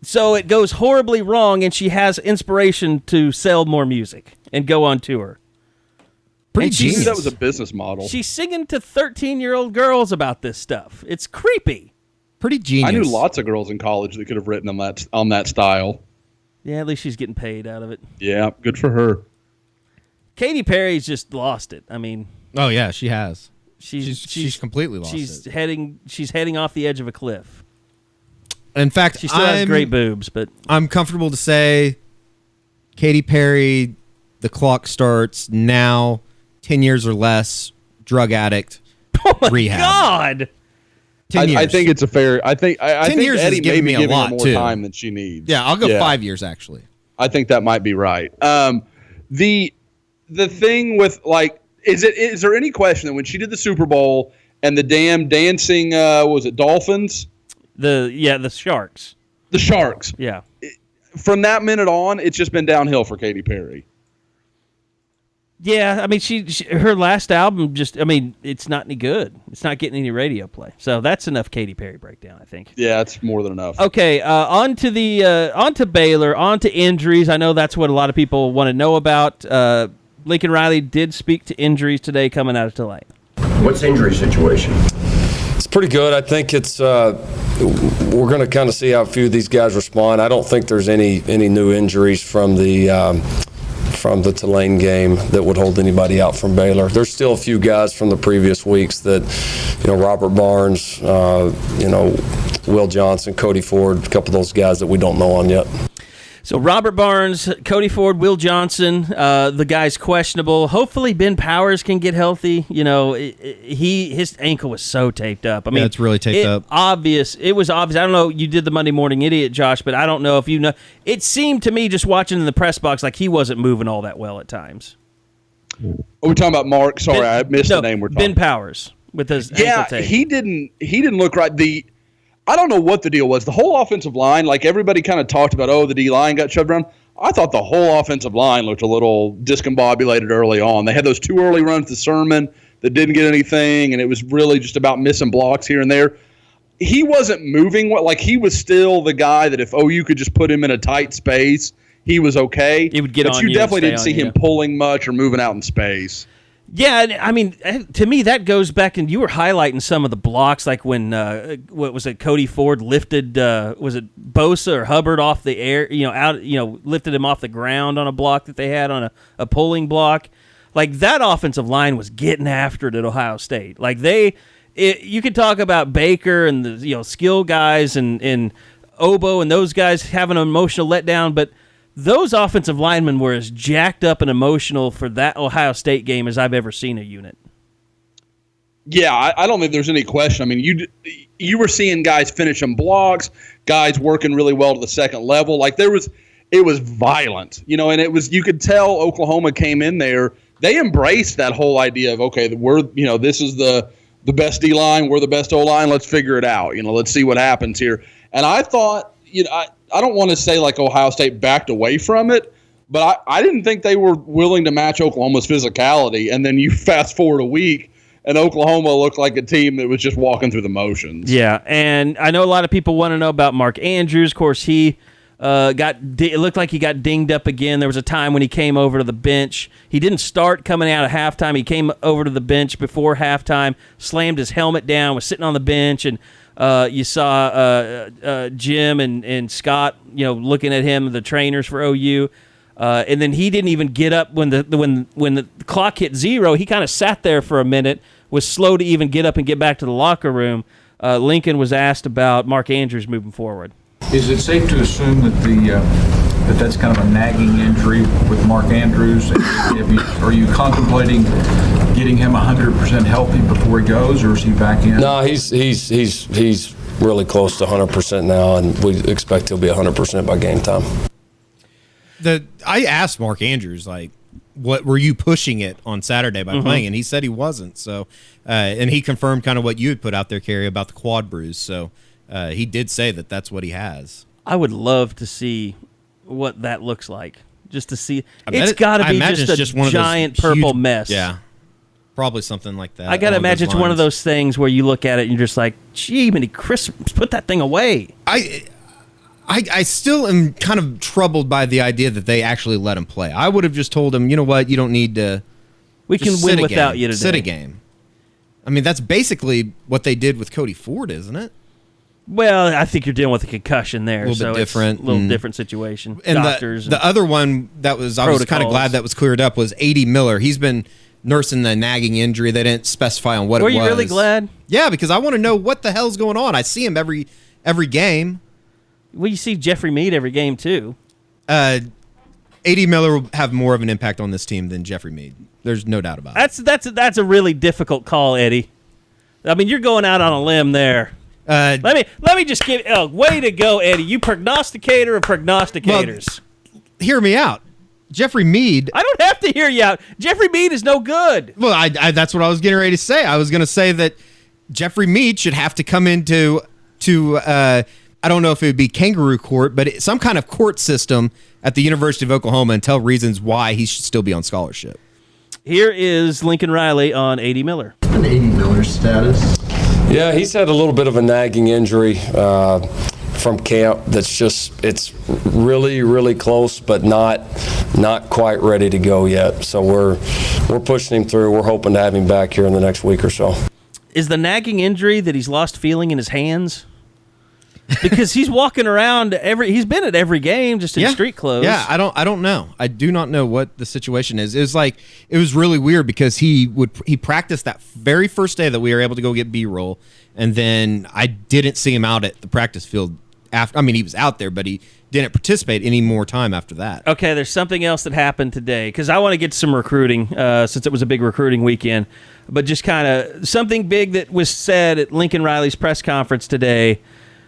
so it goes horribly wrong, and she has inspiration to sell more music and go on tour. Pretty genius. That was a business model. She's singing to 13-year-old girls about this stuff. It's creepy. Pretty genius. I knew lots of girls in college that could have written on that style. Yeah, at least she's getting paid out of it. Yeah, good for her. Katy Perry's just lost it. I mean, oh yeah, she has. She's completely lost it. She's heading off the edge of a cliff. In fact, she still has great boobs, but I'm comfortable to say Katy Perry, the clock starts now. 10 years or less, drug addict, rehab. God! 10 years. I think it's a fair. I think years Eddie may be giving her more too. time than she needs. Yeah, I'll go 5 years actually. I think that might be right. The thing with, like, is there any question that when she did the Super Bowl and the damn dancing, was it Dolphins? The Sharks. The Sharks. Yeah. From that minute on, it's just been downhill for Katy Perry. Yeah, I mean, her last album it's not any good. It's not getting any radio play. So that's enough Katy Perry breakdown, I think. Yeah, it's more than enough. Okay, on to Baylor, on to injuries. I know that's what a lot of people want to know about. Lincoln Riley did speak to injuries today coming out of Tulane. What's the injury situation? It's pretty good. I think it's we're going to kind of see how a few of these guys respond. I don't think there's any new injuries from the Tulane game that would hold anybody out from Baylor. There's still a few guys from the previous weeks that, Robert Barnes, Will Johnson, Cody Ford, a couple of those guys that we don't know on yet. So Robert Barnes, Cody Ford, Will Johnson, the guy's questionable. Hopefully Ben Powers can get healthy. His ankle was so taped up. I mean, it's really taped up. It was obvious. I don't know. You did the Monday Morning Idiot, Josh, but I don't know if you know. It seemed to me just watching in the press box like he wasn't moving all that well at times. Are we talking about Mark? Sorry, I missed the name we're talking. Ben Powers with his ankle tape. He didn't look right. I don't know what the deal was. The whole offensive line, like everybody kind of talked about, the D-line got shoved around. I thought the whole offensive line looked a little discombobulated early on. They had those 2 early runs to Sermon that didn't get anything, and it was really just about missing blocks here and there. He wasn't moving. Like, he was still the guy that if OU could just put him in a tight space, he was okay. He would get but on you. You definitely didn't see him pulling much or moving out in space. Yeah, I mean, to me, that goes back, and you were highlighting some of the blocks, like when, what was it, Cody Ford lifted, was it Bosa or Hubbard off the air, lifted him off the ground on a block that they had on a pulling block. Like, that offensive line was getting after it at Ohio State. Like, you could talk about Baker and the, skill guys and Obo and those guys having an emotional letdown, but those offensive linemen were as jacked up and emotional for that Ohio State game as I've ever seen a unit. Yeah, I don't think there's any question. I mean, you were seeing guys finishing blocks, guys working really well to the second level. Like it was violent, and you could tell Oklahoma came in there. They embraced that whole idea of, okay, this is the best D line, we're the best O line. Let's figure it out. Let's see what happens here. And I thought, I don't want to say like Ohio State backed away from it, but I didn't think they were willing to match Oklahoma's physicality. And then you fast forward a week, and Oklahoma looked like a team that was just walking through the motions. Yeah, and I know a lot of people want to know about Mark Andrews. Of course, it looked like he got dinged up again. There was a time when he came over to the bench. He didn't start coming out of halftime. He came over to the bench before halftime, slammed his helmet down, was sitting on the bench, and you saw Jim and Scott, looking at him, the trainers for OU, and then he didn't even get up when the clock hit 0. He kind of sat there for a minute, was slow to even get up and get back to the locker room. Lincoln was asked about Mark Andrews moving forward. Is it safe to assume that that's kind of a nagging injury with Mark Andrews? Are you contemplating getting him 100% healthy before he goes, or is he back in? No, he's really close to 100% now, and we expect he'll be 100% by game time. I asked Mark Andrews, like, what were you pushing it on Saturday by playing? And he said he wasn't. So, and he confirmed kind of what you had put out there, Carey, about the quad bruise. So he did say that that's what he has. I would love to see what that looks like. Just to see. It's got to be just a giant purple mess. Yeah. Probably something like that. I got to imagine it's one of those things where you look at it and you're just like, gee, many Christmas, put that thing away. I still am kind of troubled by the idea that they actually let him play. I would have just told him, you know what, you don't need to. We can win without you today. Sit a game. I mean, that's basically what they did with Cody Ford, isn't it? Well, I think you're dealing with a concussion there. A little bit different. It's a little different situation. And Doctors the other one that was, I was kind of glad that was cleared up was A.D. Miller. He's been nursing the nagging injury. They didn't specify on what it was. Were you really glad? Yeah, because I want to know what the hell's going on. I see him every game. Well, you see Jeffery Mead every game, too. A.D. Miller will have more of an impact on this team than Jeffery Mead. There's no doubt about it. That's a really difficult call, Eddie. I mean, you're going out on a limb there. Let me just give way to go, Eddie. You prognosticator of prognosticators. Well, hear me out. Jeffery Mead. I don't have to hear you out. Jeffery Mead is no good. Well, I that's what I was getting ready to say. I was going to say that Jeffery Mead should have to come into I don't know if it would be kangaroo court, but some kind of court system at the University of Oklahoma and tell reasons why he should still be on scholarship. Here is Lincoln Riley on A.D. Miller. An A.D. Miller status. Yeah, he's had a little bit of a nagging injury from camp. It's really, really close, but not quite ready to go yet. So we're pushing him through. We're hoping to have him back here in the next week or so. Is the nagging injury that he's lost feeling in his hands? Because he's walking around he's been at every game just in street clothes. Yeah, I don't know. I do not know what the situation is. It was really weird because he practiced that very first day that we were able to go get B-roll, and then I didn't see him out at the practice field after. I mean, he was out there, but he didn't participate any more time after that. Okay, there's something else that happened today because I want to get to some recruiting since it was a big recruiting weekend, but just kind of something big that was said at Lincoln Riley's press conference today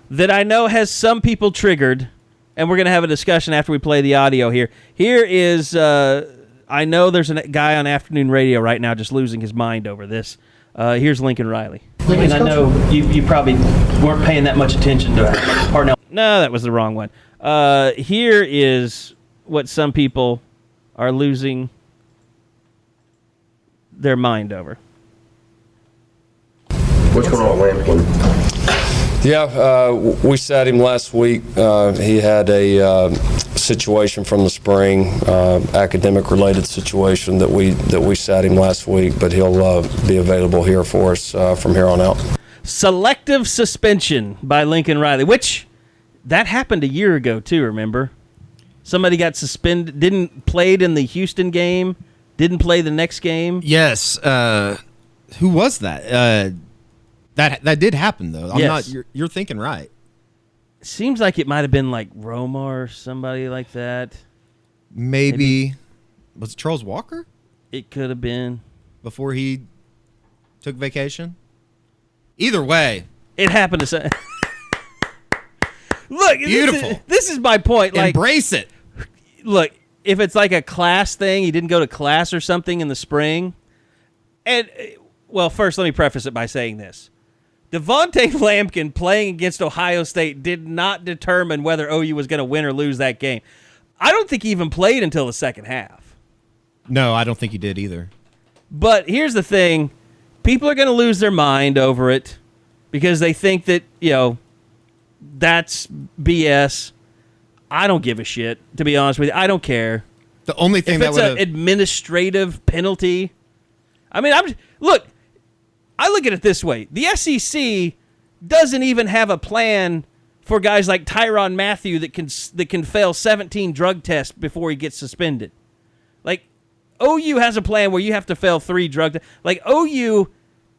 that I know has some people triggered, and we're going to have a discussion after we play the audio here. Here is, I know there's a guy on afternoon radio right now just losing his mind over this. Here's Lincoln Riley. Lincoln, I know you probably weren't paying that much attention to Parnell. No, that was the wrong one. Here is what some people are losing their mind over. What's going on with Lampkin? Yeah, we sat him last week. He had a situation from the spring, academic-related situation that we sat him last week, but he'll be available here for us from here on out. Selective suspension by Lincoln Riley, which that happened a year ago too, remember? Somebody got suspended, played in the Houston game, didn't play the next game. Yes. Who was that? That did happen, though. Yes. You're thinking right. Seems like it might have been like Roma or somebody like that. Maybe. Was it Charles Walker? It could have been. Before he took vacation? Either way. It happened to say. Look, beautiful. This is my point. Like, embrace it. Look, if it's like a class thing, he didn't go to class or something in the spring. And, well, first let me preface it by saying this. Du'Vonta Lampkin playing against Ohio State did not determine whether OU was going to win or lose that game. I don't think he even played until the second half. No, I don't think he did either. But here's the thing. People are going to lose their mind over it because they think that, that's BS. I don't give a shit, to be honest with you. I don't care. The only thing if it's an administrative penalty. I mean, I look at it this way. The SEC doesn't even have a plan for guys like Tyrann Mathieu that can fail 17 drug tests before he gets suspended. Like, OU has a plan where you have to fail 3 drug tests. Like, OU,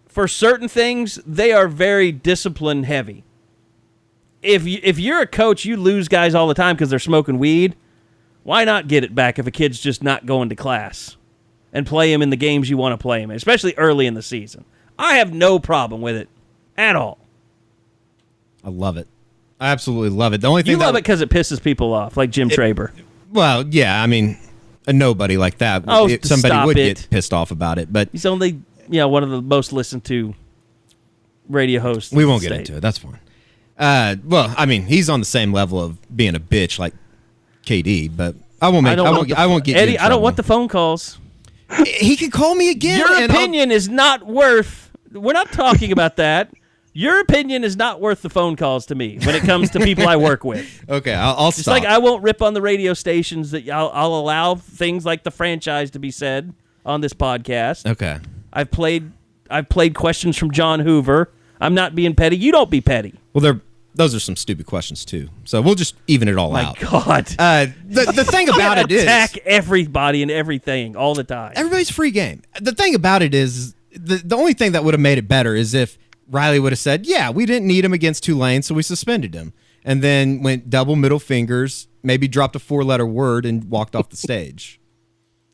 for certain things, they are very discipline heavy. If you're a coach, you lose guys all the time because they're smoking weed. Why not get it back if a kid's just not going to class and play him in the games you want to play him in, especially early in the season? I have no problem with it at all. I love it. I absolutely love it. The only thing you love it because it pisses people off, like Jim Traber. Well, yeah, I mean, a nobody like that. Somebody would get pissed off about it, but he's only one of the most listened to radio hosts. We won't get into it. That's fine. Well, I mean, he's on the same level of being a bitch like KD, but I won't get Eddie. you in I don't want the phone calls. He could call me again. Your opinion is not worth. We're not talking about that. Your opinion is not worth the phone calls to me when it comes to people I work with. Okay, I'll Just stop. like I won't rip on the radio stations that I'll allow things like the franchise to be said on this podcast. Okay. I've played questions from John Hoover. I'm not being petty. You don't be petty. Well, those are some stupid questions too. So we'll just even it all out. My God. The thing about it is attack everybody and everything all the time. Everybody's free game. The thing about it is the only thing that would have made it better is if Riley would have said, yeah, we didn't need him against Tulane, so we suspended him. And then went double middle fingers, maybe dropped a 4-letter word and walked off the stage.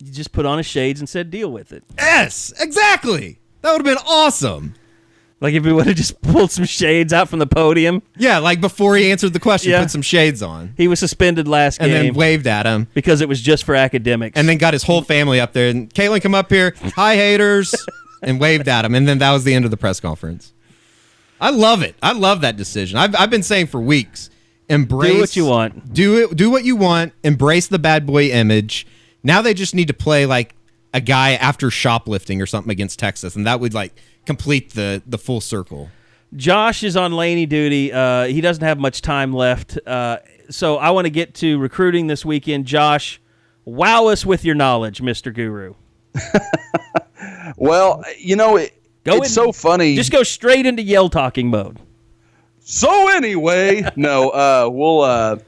You just put on his shades and said, deal with it. Yes, exactly. That would have been awesome. Like if he would have just pulled some shades out from the podium. Yeah, like before he answered the question, put some shades on. He was suspended last game. And then waved at him. Because it was just for academics. And then got his whole family up there. And Caitlin, come up here. Hi, haters. And waved at him. And then that was the end of the press conference. I love it. I love that decision. I've been saying for weeks, embrace. Do what you want. Do what you want. Embrace the bad boy image. Now they just need to play like a guy after shoplifting or something against Texas, and that would like complete the full circle. Josh is on Laney duty. He doesn't have much time left, so I want to get to recruiting this weekend. Josh, wow us with your knowledge, Mr. Guru. Well, it's so funny. Just go straight into yell talking mode. So anyway, we'll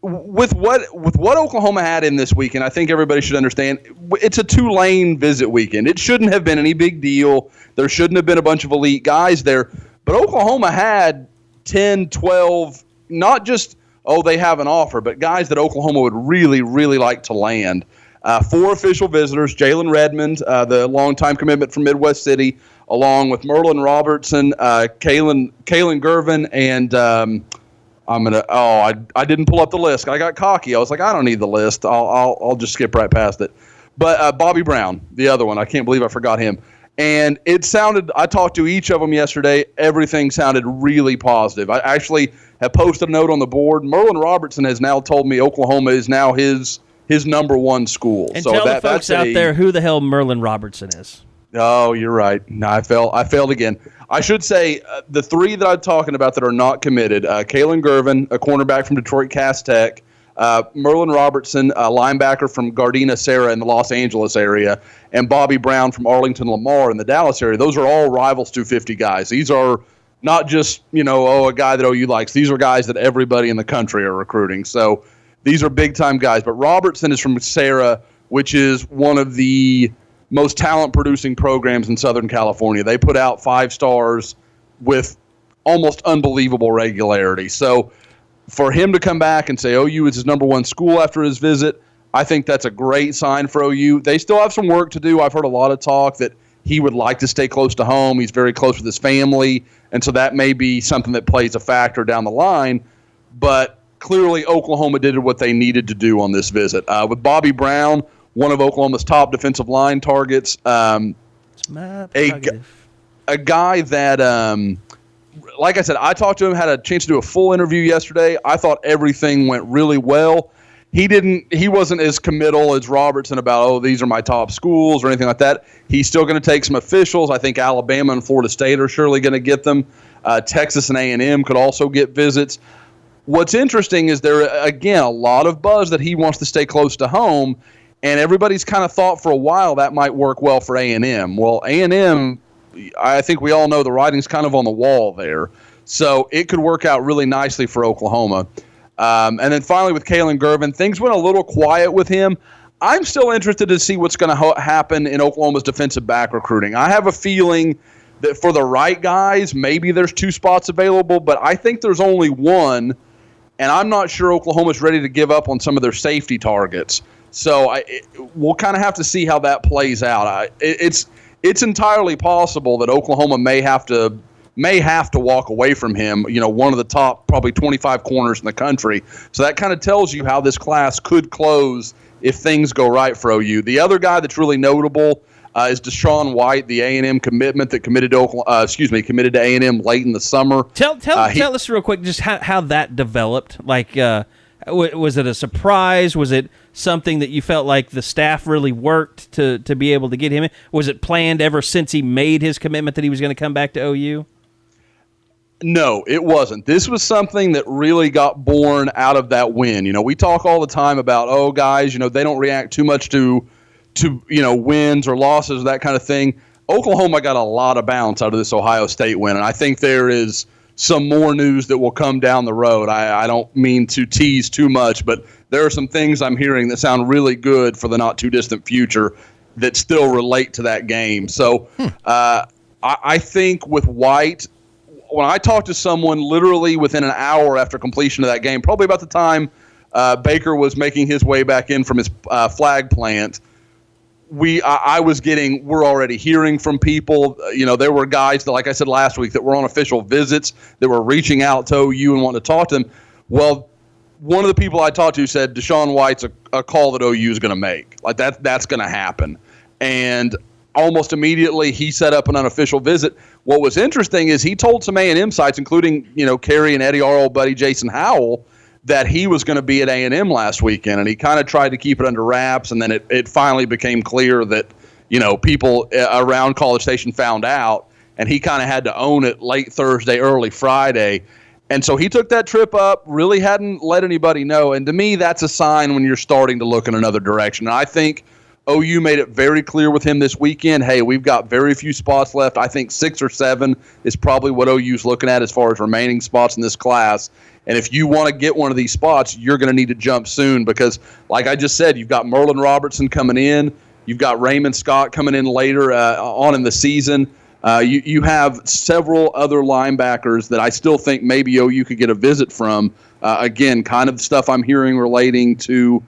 with what Oklahoma had in this weekend, I think everybody should understand it's a Tulane visit weekend. It shouldn't have been any big deal. There shouldn't have been a bunch of elite guys there. But Oklahoma had 10, 12, not just, they have an offer, but guys that Oklahoma would really, really like to land. 4 official visitors, Jalen Redmond, the longtime commitment from Midwest City, along with Merlin Robertson, Kalen Gervin, and I didn't pull up the list. I got cocky. I was like, I don't need the list. I'll just skip right past it. But Bobby Brown, the other one, I can't believe I forgot him. And it sounded, I talked to each of them yesterday. Everything sounded really positive. I actually have posted a note on the board. Merlin Robertson has now told me Oklahoma is now his number one school. And so tell the folks out there who the hell Merlin Robertson is. Oh, you're right. No, I failed again. I should say the 3 that I'm talking about that are not committed, Kalen Gervin, a cornerback from Detroit Cass Tech, Merlin Robertson, a linebacker from Gardena Serra in the Los Angeles area, and Bobby Brown from Arlington Lamar in the Dallas area. Those are all Rivals 250 guys. These are not just, a guy that OU likes. These are guys that everybody in the country are recruiting. So these are big-time guys. But Robertson is from Serra, which is one of the most talent-producing programs in Southern California. They put out 5 stars with almost unbelievable regularity. So for him to come back and say OU is his number one school after his visit, I think that's a great sign for OU. They still have some work to do. I've heard a lot of talk that he would like to stay close to home. He's very close with his family, and so that may be something that plays a factor down the line. But clearly Oklahoma did what they needed to do on this visit. With Bobby Brown, one of Oklahoma's top defensive line targets, a guy that like I said, I talked to him, had a chance to do a full interview yesterday. I thought everything went really well. He wasn't as committal as Robertson about, these are my top schools or anything like that. He's still going to take some officials. I think Alabama and Florida State are surely going to get them. Texas and A&M could also get visits. What's interesting is there, again, a lot of buzz that he wants to stay close to home, and everybody's kind of thought for a while that might work well for A&M. Well, A&M, I think we all know the writing's kind of on the wall there. So it could work out really nicely for Oklahoma. And then finally with Kalen Gervin, things went a little quiet with him. I'm still interested to see what's going to happen in Oklahoma's defensive back recruiting. I have a feeling that for the right guys, maybe there's 2 spots available, but I think there's only one, and I'm not sure Oklahoma's ready to give up on some of their safety targets. So we'll kind of have to see how that plays out. It's entirely possible that Oklahoma may have to walk away from him, one of the top probably 25 corners in the country. So that kind of tells you how this class could close if things go right for OU. The other guy that's really notable is DaShaun White, the A&M commitment that committed to A&M late in the summer. Tell us real quick just how that developed. Like, was it a surprise? Was it something that you felt like the staff really worked to be able to get him in? Was it planned ever since he made his commitment that he was going to come back to OU? No, it wasn't. This was something that really got born out of that win. We talk all the time about, guys, they don't react too much to wins or losses, that kind of thing. Oklahoma got a lot of bounce out of this Ohio State win, and I think there is some more news that will come down the road. I don't mean to tease too much, but there are some things I'm hearing that sound really good for the not-too-distant future that still relate to that game. So I think with White, when I talked to someone literally within an hour after completion of that game, probably about the time Baker was making his way back in from his flag plant, we're already hearing from people. There were guys that, like I said last week, that were on official visits that were reaching out to OU and wanting to talk to them. Well, one of the people I talked to said DaShaun White's a call that OU is going to make. Like that's going to happen. And almost immediately he set up an unofficial visit. What was interesting is he told some A&M sites, including, Carey and Eddie, our old buddy Jason Howell, that he was going to be at A&M last weekend, and he kind of tried to keep it under wraps, and then it finally became clear that, people around College Station found out, and he kind of had to own it late Thursday, early Friday. And so he took that trip up, really hadn't let anybody know, and to me that's a sign when you're starting to look in another direction. And I think OU made it very clear with him this weekend, hey, we've got very few spots left. I think 6 or 7 is probably what OU's looking at as far as remaining spots in this class. And if you want to get one of these spots, you're going to need to jump soon because, like I just said, you've got Merlin Robertson coming in. You've got Raymond Scott coming in later on in the season. You have several other linebackers that I still think maybe OU could get a visit from. Again, kind of the stuff I'm hearing relating to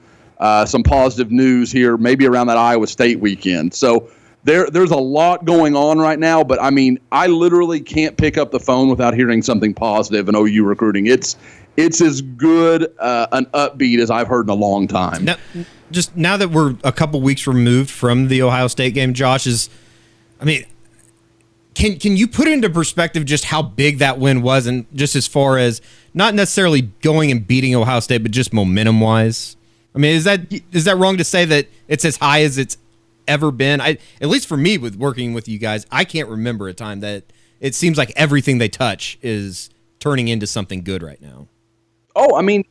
some positive news here, maybe around that Iowa State weekend. So there's a lot going on right now, but I mean, I literally can't pick up the phone without hearing something positive in OU recruiting. It's as good an upbeat as I've heard in a long time. Now that we're a couple weeks removed from the Ohio State game, Josh, Can you put into perspective just how big that win was, and just as far as not necessarily going and beating Ohio State, but just momentum-wise? I mean, is that wrong to say that it's as high as it's ever been? At least for me, with working with you guys, I can't remember a time that it seems like everything they touch is turning into something good right now. Oh, I mean,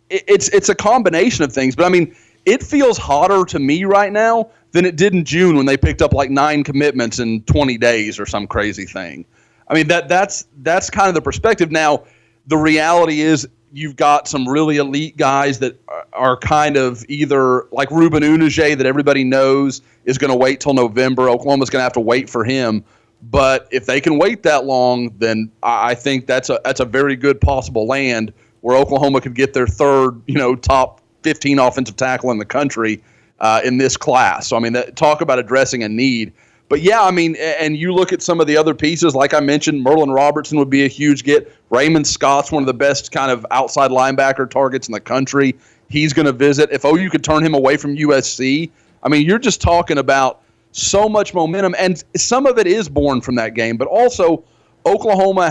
it's a combination of things, but I mean, it feels hotter to me right now than it did in June when they picked up like 9 commitments in 20 days or some crazy thing. I mean, that's kind of the perspective. Now, the reality is you've got some really elite guys that are kind of either like Ruben Unije that everybody knows is going to wait till November. Oklahoma's going to have to wait for him. But if they can wait that long, then I think that's a very good possible land where Oklahoma could get their third, top 15 offensive tackle in the country in this class. So, I mean, talk about addressing a need. But, yeah, I mean, and you look at some of the other pieces, like I mentioned, Merlin Robertson would be a huge get. Raymond Scott's one of the best kind of outside linebacker targets in the country. He's going to visit. If OU could turn him away from USC, I mean, you're just talking about so much momentum. And some of it is born from that game. But also, Oklahoma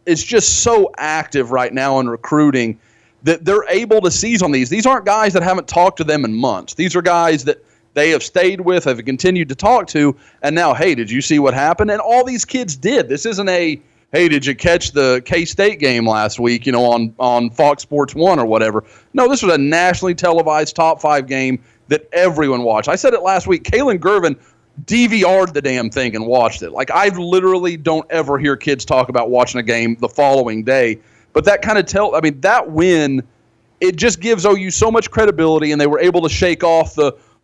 is just so active right now in recruiting that they're able to seize on these. These aren't guys that haven't talked to them in months. These are guys that they have stayed with, have continued to talk to, and now, hey, did you see what happened? And all these kids did. This isn't hey, did you catch the K-State game last week, on Fox Sports 1 or whatever. No, this was a nationally televised top 5 game that everyone watched. I said it last week. Kalen Gervin DVR'd the damn thing and watched it. Like, I literally don't ever hear kids talk about watching a game the following day. But that kind of that win, it just gives OU so much credibility, and they were able to shake off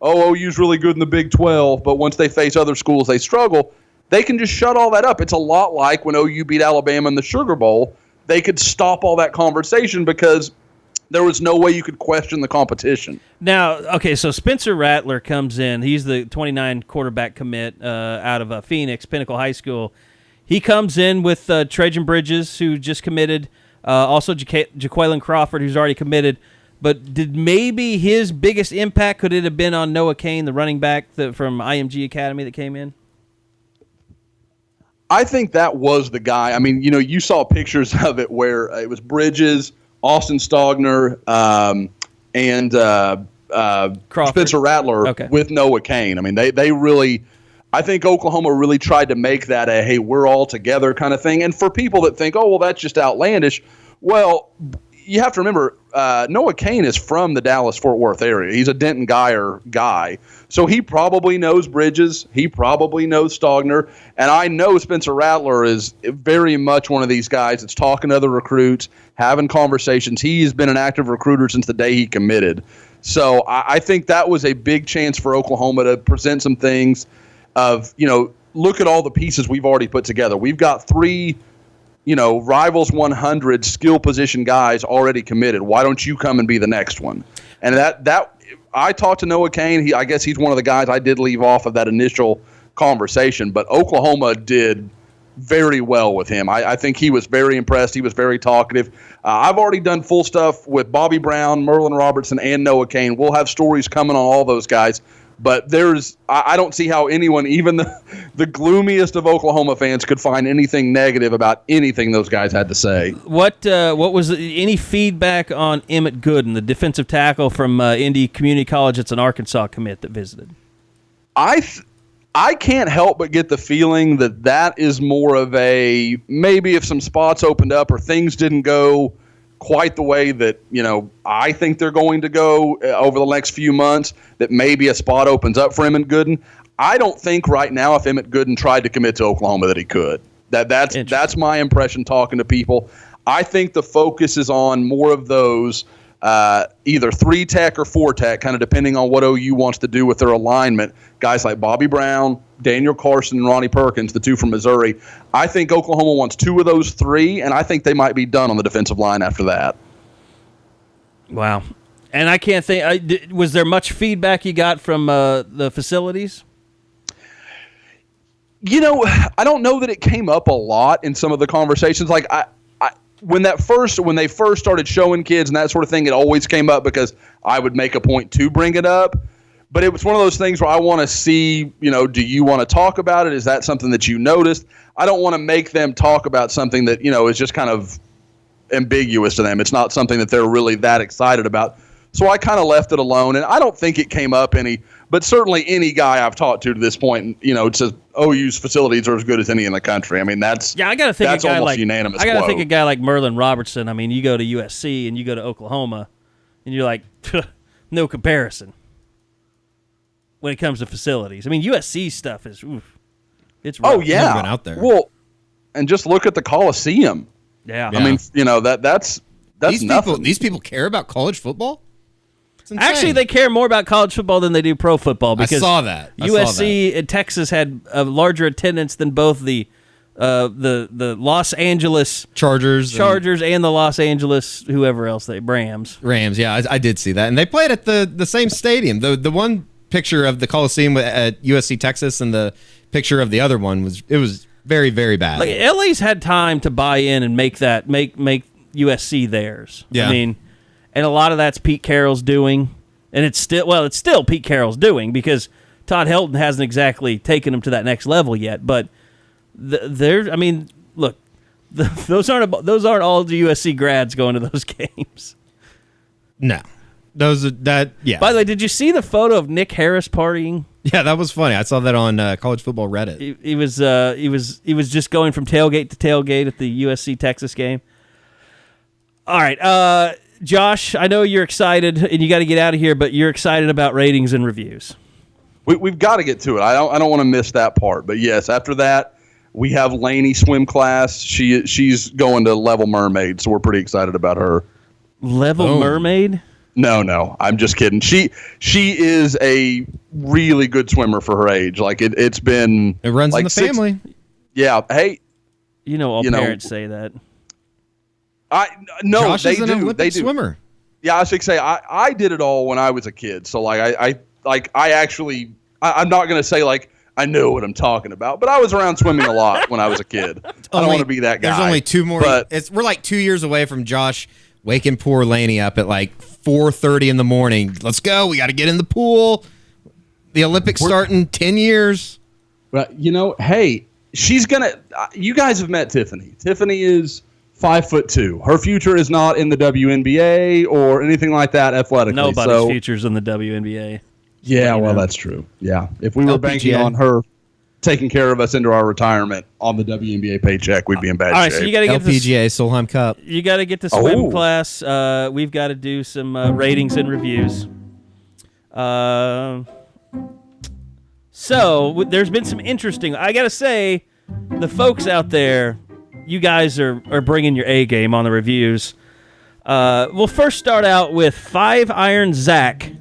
OU's really good in the Big 12, but once they face other schools, they struggle. They can just shut all that up. It's a lot like when OU beat Alabama in the Sugar Bowl. They could stop all that conversation because there was no way you could question the competition. Now, okay, so Spencer Rattler comes in. He's the 29 quarterback commit out of Phoenix, Pinnacle High School. He comes in with Trajan Bridges, who just committed, also Jaqueline Crawford, who's already committed. But did maybe his biggest impact, could it have been on Noah Kane, the running back from IMG Academy that came in? I think that was the guy. I mean, you saw pictures of it where it was Bridges, Austin Stogner, and Spencer Rattler with Noah Kane. I mean, they really – I think Oklahoma really tried to make that a, hey, we're all together kind of thing. And for people that think, oh, well, that's just outlandish, well, you have to remember Noah Kane is from the Dallas-Fort Worth area. He's a Denton Guyer guy. So he probably knows Bridges. He probably knows Stogner. And I know Spencer Rattler is very much one of these guys that's talking to other recruits, having conversations. He's been an active recruiter since the day he committed. So I think that was a big chance for Oklahoma to present some things of, look at all the pieces we've already put together. We've got 3 Rivals 100 skill position guys already committed. Why don't you come and be the next one? And that I talked to Noah Kane. I guess he's one of the guys I did leave off of that initial conversation. But Oklahoma did very well with him. I think he was very impressed. He was very talkative. I've already done full stuff with Bobby Brown, Merlin Robertson, and Noah Kane. We'll have stories coming on all those guys. But I don't see how anyone, even the gloomiest of Oklahoma fans, could find anything negative about anything those guys had to say. What was any feedback on Emmett Gooden, the defensive tackle from Indy Community College? It's an Arkansas commit that visited. I can't help but get the feeling that is more of a, maybe if some spots opened up or things didn't go quite the way that, I think they're going to go over the next few months, that maybe a spot opens up for Emmett Gooden. I don't think right now, if Emmett Gooden tried to commit to Oklahoma, that he could. That's my impression talking to people. I think the focus is on more of those either 3-tech or 4-tech, kind of depending on what OU wants to do with their alignment. Guys like Bobby Brown, Daniel Carson, and Ronnie Perkins, the two from Missouri. I think Oklahoma wants 2 of those 3, and I think they might be done on the defensive line after that. Wow. And I can't think, was there much feedback you got from the facilities? I don't know that it came up a lot in some of the conversations. Like, when they first started showing kids and that sort of thing, it always came up because I would make a point to bring it up. But it was one of those things where I want to see, do you want to talk about it? Is that something that you noticed? I don't want to make them talk about something that, is just kind of ambiguous to them. It's not something that they're really that excited about. So I kind of left it alone, and I don't think it came up any. But certainly any guy I've talked to this point, it says OU's facilities are as good as any in the country. I mean, that's I got to think that's a guy almost like unanimous. I got to think a guy like Merlin Robertson. I mean, you go to USC and you go to Oklahoma, and you're like, no comparison when it comes to facilities. I mean, USC stuff is it's rough. Oh yeah, Never been out there. Well, and just look at the Coliseum. Yeah. I mean, that's nothing. These people care about college football? Actually, they care more about college football than they do pro football. Because I saw that. USC and Texas had a larger attendance than both the Los Angeles Chargers and the Los Angeles whoever else Rams. Yeah, I did see that, and they played at the same stadium. The one picture of the Coliseum at USC Texas and the picture of the other one was very, very bad. Like, LA's had time to buy in and make USC theirs. Yeah. I mean, and a lot of that's Pete Carroll's doing, and it's still Pete Carroll's doing because Todd Helton hasn't exactly taken him to that next level yet. But those aren't all the USC grads going to those games. No, By the way, did you see the photo of Nick Harris partying? Yeah, that was funny. I saw that on College Football Reddit. He was just going from tailgate to tailgate at the USC Texas game. All right, Josh, I know you're excited and you got to get out of here, but you're excited about ratings and reviews. We've got to get to it. I don't want to miss that part. But yes, after that, we have Lainey swim class. She's going to Level Mermaid, so we're pretty excited about her. Level Mermaid? No, I'm just kidding. She is a really good swimmer for her age. Like it runs in the family. Yeah. Hey, all parents say that. Josh they is an do. Olympic They do. swimmer. Yeah, I should say I did it all when I was a kid. So I'm not gonna say like I know what I'm talking about, but I was around swimming a lot when I was a kid. I don't want to be that guy. There's only 2 more. We're like 2 years away from Josh waking poor Lainey up at like 4:30 in the morning. Let's go. We got to get in the pool. The Olympics start in 10 years. Well, hey, she's gonna. You guys have met Tiffany. Tiffany is 5'2". Her future is not in the WNBA or anything like that athletically. Nobody's future's in the WNBA. Yeah, well, that's true. Yeah, if we were banking on her taking care of us into our retirement on the WNBA paycheck, we'd be in bad shape. All right, so you got to get LPGA Solheim Cup. You got to get the swim class. We've got to do some ratings and reviews. So there's been some interesting. I got to say, the folks out there, you guys are bringing your A game on the reviews. We'll first start out with 5 Iron Zach.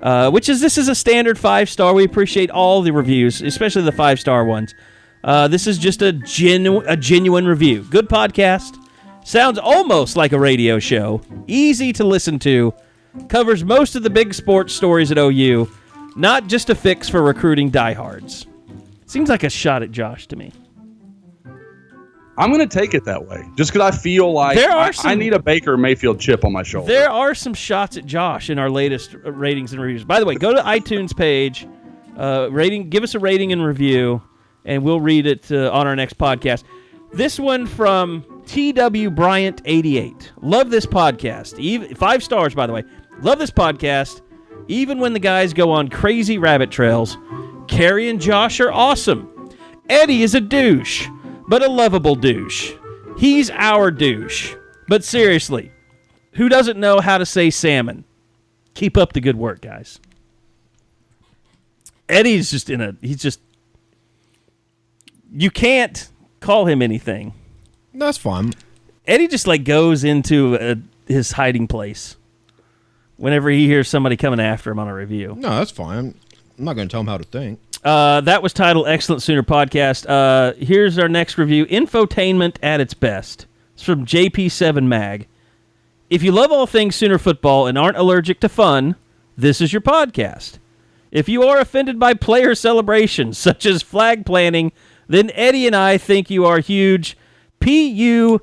This is a standard 5-star. We appreciate all the reviews, especially the 5-star ones. This is just a genuine review. Good podcast. Sounds almost like a radio show. Easy to listen to. Covers most of the big sports stories at OU. Not just a fix for recruiting diehards. Seems like a shot at Josh to me. I'm going to take it that way, just because I feel like I need a Baker Mayfield chip on my shoulder. There are some shots at Josh in our latest ratings and reviews. By the way, go to iTunes page, give us a rating and review, and we'll read it on our next podcast. This one from TW Bryant 88. Love this podcast. 5 stars, by the way. Love this podcast. Even when the guys go on crazy rabbit trails, Carey and Josh are awesome. Eddie is a douche, but a lovable douche. He's our douche. But seriously, who doesn't know how to say salmon? Keep up the good work, guys. Eddie's just you can't call him anything. That's fine. Eddie just goes into his hiding place whenever he hears somebody coming after him on a review. No, that's fine. I'm not going to tell him how to think. That was titled Excellent Sooner Podcast. Here's our next review. Infotainment at its best. It's from JP7 Mag. If you love all things Sooner football and aren't allergic to fun, this is your podcast. If you are offended by player celebrations, such as flag planting, then Eddie and I think you are huge. P-U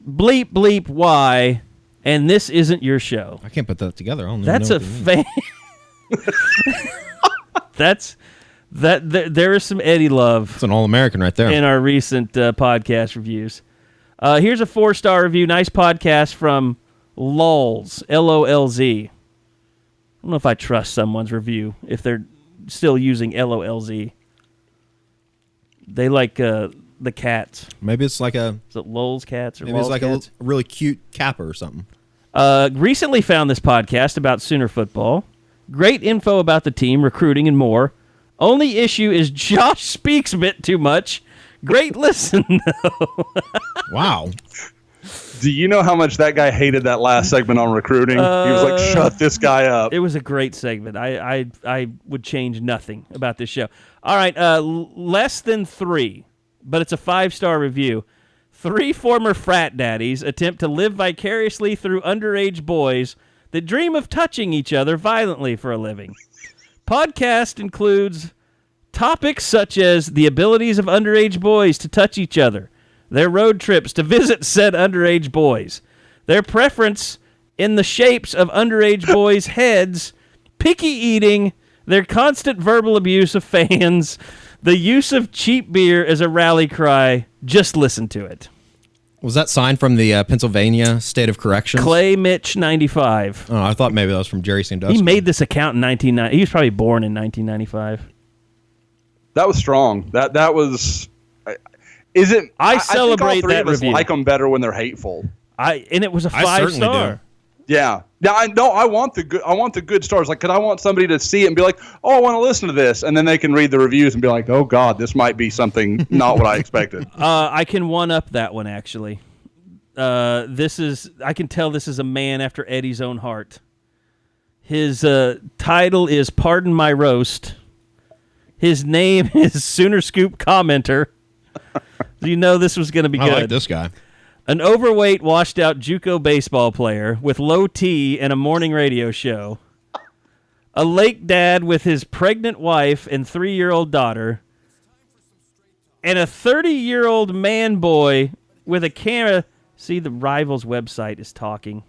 bleep bleep Y, and this isn't your show. I can't put that together. I don't That's even a know fan. There is some Eddie love. It's an All-American right there. In our recent podcast reviews. Here's a 4-star review. Nice podcast from Lolz, L-O-L-Z. I don't know if I trust someone's review if they're still using L-O-L-Z. They like the cats. Maybe it's like Is it Lol's cats or maybe it's like cats? a really cute capper or something. Recently found this podcast about Sooner football. Great info about the team, recruiting, and more. Only issue is Josh speaks a bit too much. Great listen, though. Wow. Do you know how much that guy hated that last segment on recruiting? He was like, shut this guy up. It was a great segment. I would change nothing about this show. All right, less than 3, but it's a 5-star review. 3 former frat daddies attempt to live vicariously through underage boys that dream of touching each other violently for a living. Podcast includes topics such as the abilities of underage boys to touch each other, their road trips to visit said underage boys, their preference in the shapes of underage boys' heads, picky eating, their constant verbal abuse of fans, the use of cheap beer as a rally cry. Just listen to it. Was that signed from the Pennsylvania State of Corrections? Clay Mitch 95. Oh, I thought maybe that was from Jerry Sandusky. He made this account in 1990. He was probably born in 1995. That was strong. That was. Is it? I celebrate I think all three that of us review. like them better when they're hateful. And it was a 5-star. Yeah. Now I know I want the good. I want the good stars. Like, 'cause I want somebody to see it and be like, "Oh, I want to listen to this," and then they can read the reviews and be like, "Oh God, this might be something not what I expected." I can one up that one actually. I can tell this is a man after Eddie's own heart. His title is "Pardon My Roast." His name is Sooner Scoop Commenter. You know this was going to be good. I like this guy. An overweight, washed-out JUCO baseball player with low T and a morning radio show. A lake dad with his pregnant wife and 3-year-old daughter. And a 30-year-old man boy with a camera. See, the Rivals website is talking.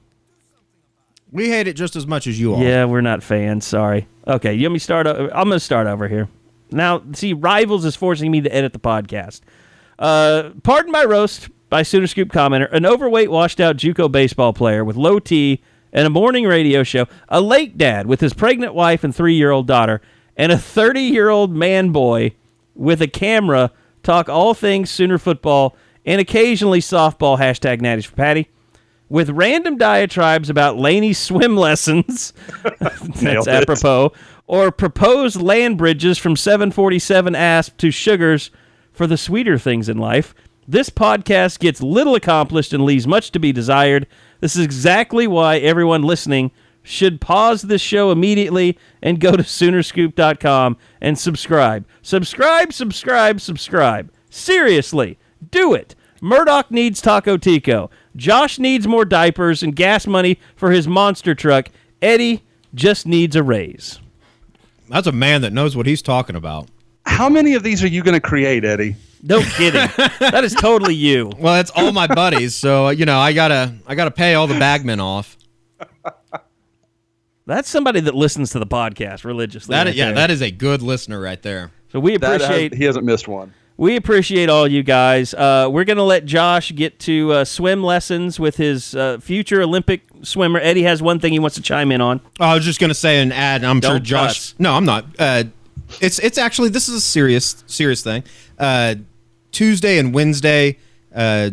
We hate it just as much as you all. Yeah, we're not fans. Sorry. Okay, you want me to start? I'm going to start over here. Now, see, Rivals is forcing me to edit the podcast. Pardon My Roast by Sooner Scoop Commenter. An overweight, washed-out JUCO baseball player with low T and a morning radio show. A lake dad with his pregnant wife and 3-year-old daughter. And a 30-year-old man boy with a camera talk all things Sooner football and occasionally softball, hashtag Natty's for Patty, with random diatribes about Laney's swim lessons, that's apropos, or proposed land bridges from 747 Asp to Sugars for the sweeter things in life. This podcast gets little accomplished and leaves much to be desired. This is exactly why everyone listening should pause this show immediately and go to Soonerscoop.com and subscribe. Subscribe. Seriously, do it. Murdoch needs Taco Tico. Josh needs more diapers and gas money for his monster truck. Eddie just needs a raise. That's a man that knows what he's talking about. How many of these are you going to create, Eddie? No kidding. That is totally you. Well, it's all my buddies, so I gotta pay all the bagmen off. That's somebody that listens to the podcast religiously. That is a good listener right there. So we appreciate. He hasn't missed one. We appreciate all you guys. We're going to let Josh get to swim lessons with his future Olympic swimmer. Eddie has one thing he wants to chime in on. I was just going to say an ad, and I'm sure Josh. Cuss. No, I'm not. It's actually, this is a serious thing. Tuesday and Wednesday, I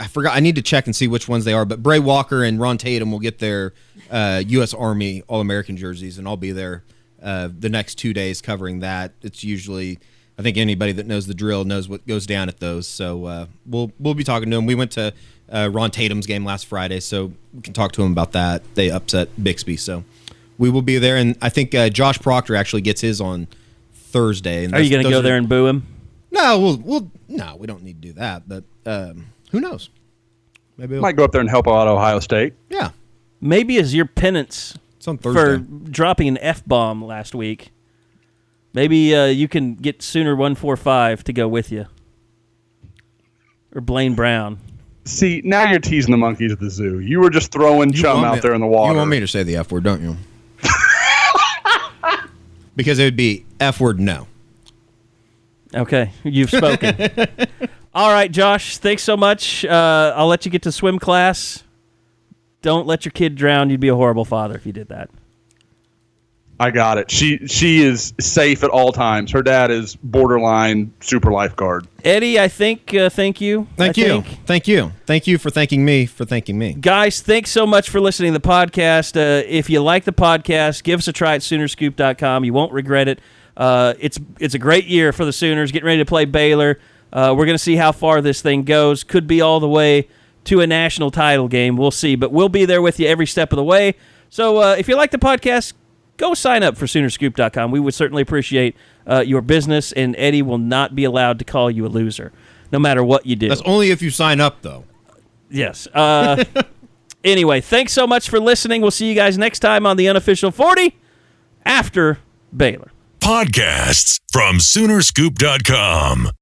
forgot. I need to check and see which ones they are. But Bray Walker and Ron Tatum will get their U.S. Army All-American jerseys, and I'll be there the next 2 days covering that. It's usually, I think anybody that knows the drill knows what goes down at those. So we'll be talking to him. We went to Ron Tatum's game last Friday, so we can talk to him about that. They upset Bixby, so we will be there. And I think Josh Proctor actually gets his on Thursday. And are you going to go there and boo him? No, no, we don't need to do that. But who knows? Maybe might go up there and help out Ohio State. Yeah, maybe as your penance it's on Thursday. for dropping an F-bomb last week. Maybe you can get Sooner 145 to go with you, or Blaine Brown. See, now you're teasing the monkeys at the zoo. You were just throwing chum out there in the water. You want me to say the F word, don't you? Because it would be F word no. Okay, you've spoken. All right, Josh, thanks so much. I'll let you get to swim class. Don't let your kid drown. You'd be a horrible father if you did that. I got it. She is safe at all times. Her dad is borderline super lifeguard. Eddie, I think, thank you. Thank you for thanking me. Guys, thanks so much for listening to the podcast. If you like the podcast, give us a try at Soonerscoop.com. You won't regret it. It's a great year for the Sooners, getting ready to play Baylor. We're going to see how far this thing goes. Could be all the way to a national title game. We'll see. But we'll be there with you every step of the way. So if you like the podcast, go sign up for Soonerscoop.com. We would certainly appreciate your business, and Eddie will not be allowed to call you a loser, no matter what you do. That's only if you sign up, though. Yes. Anyway, thanks so much for listening. We'll see you guys next time on the Unofficial 40 after Baylor. Podcasts from Soonerscoop.com.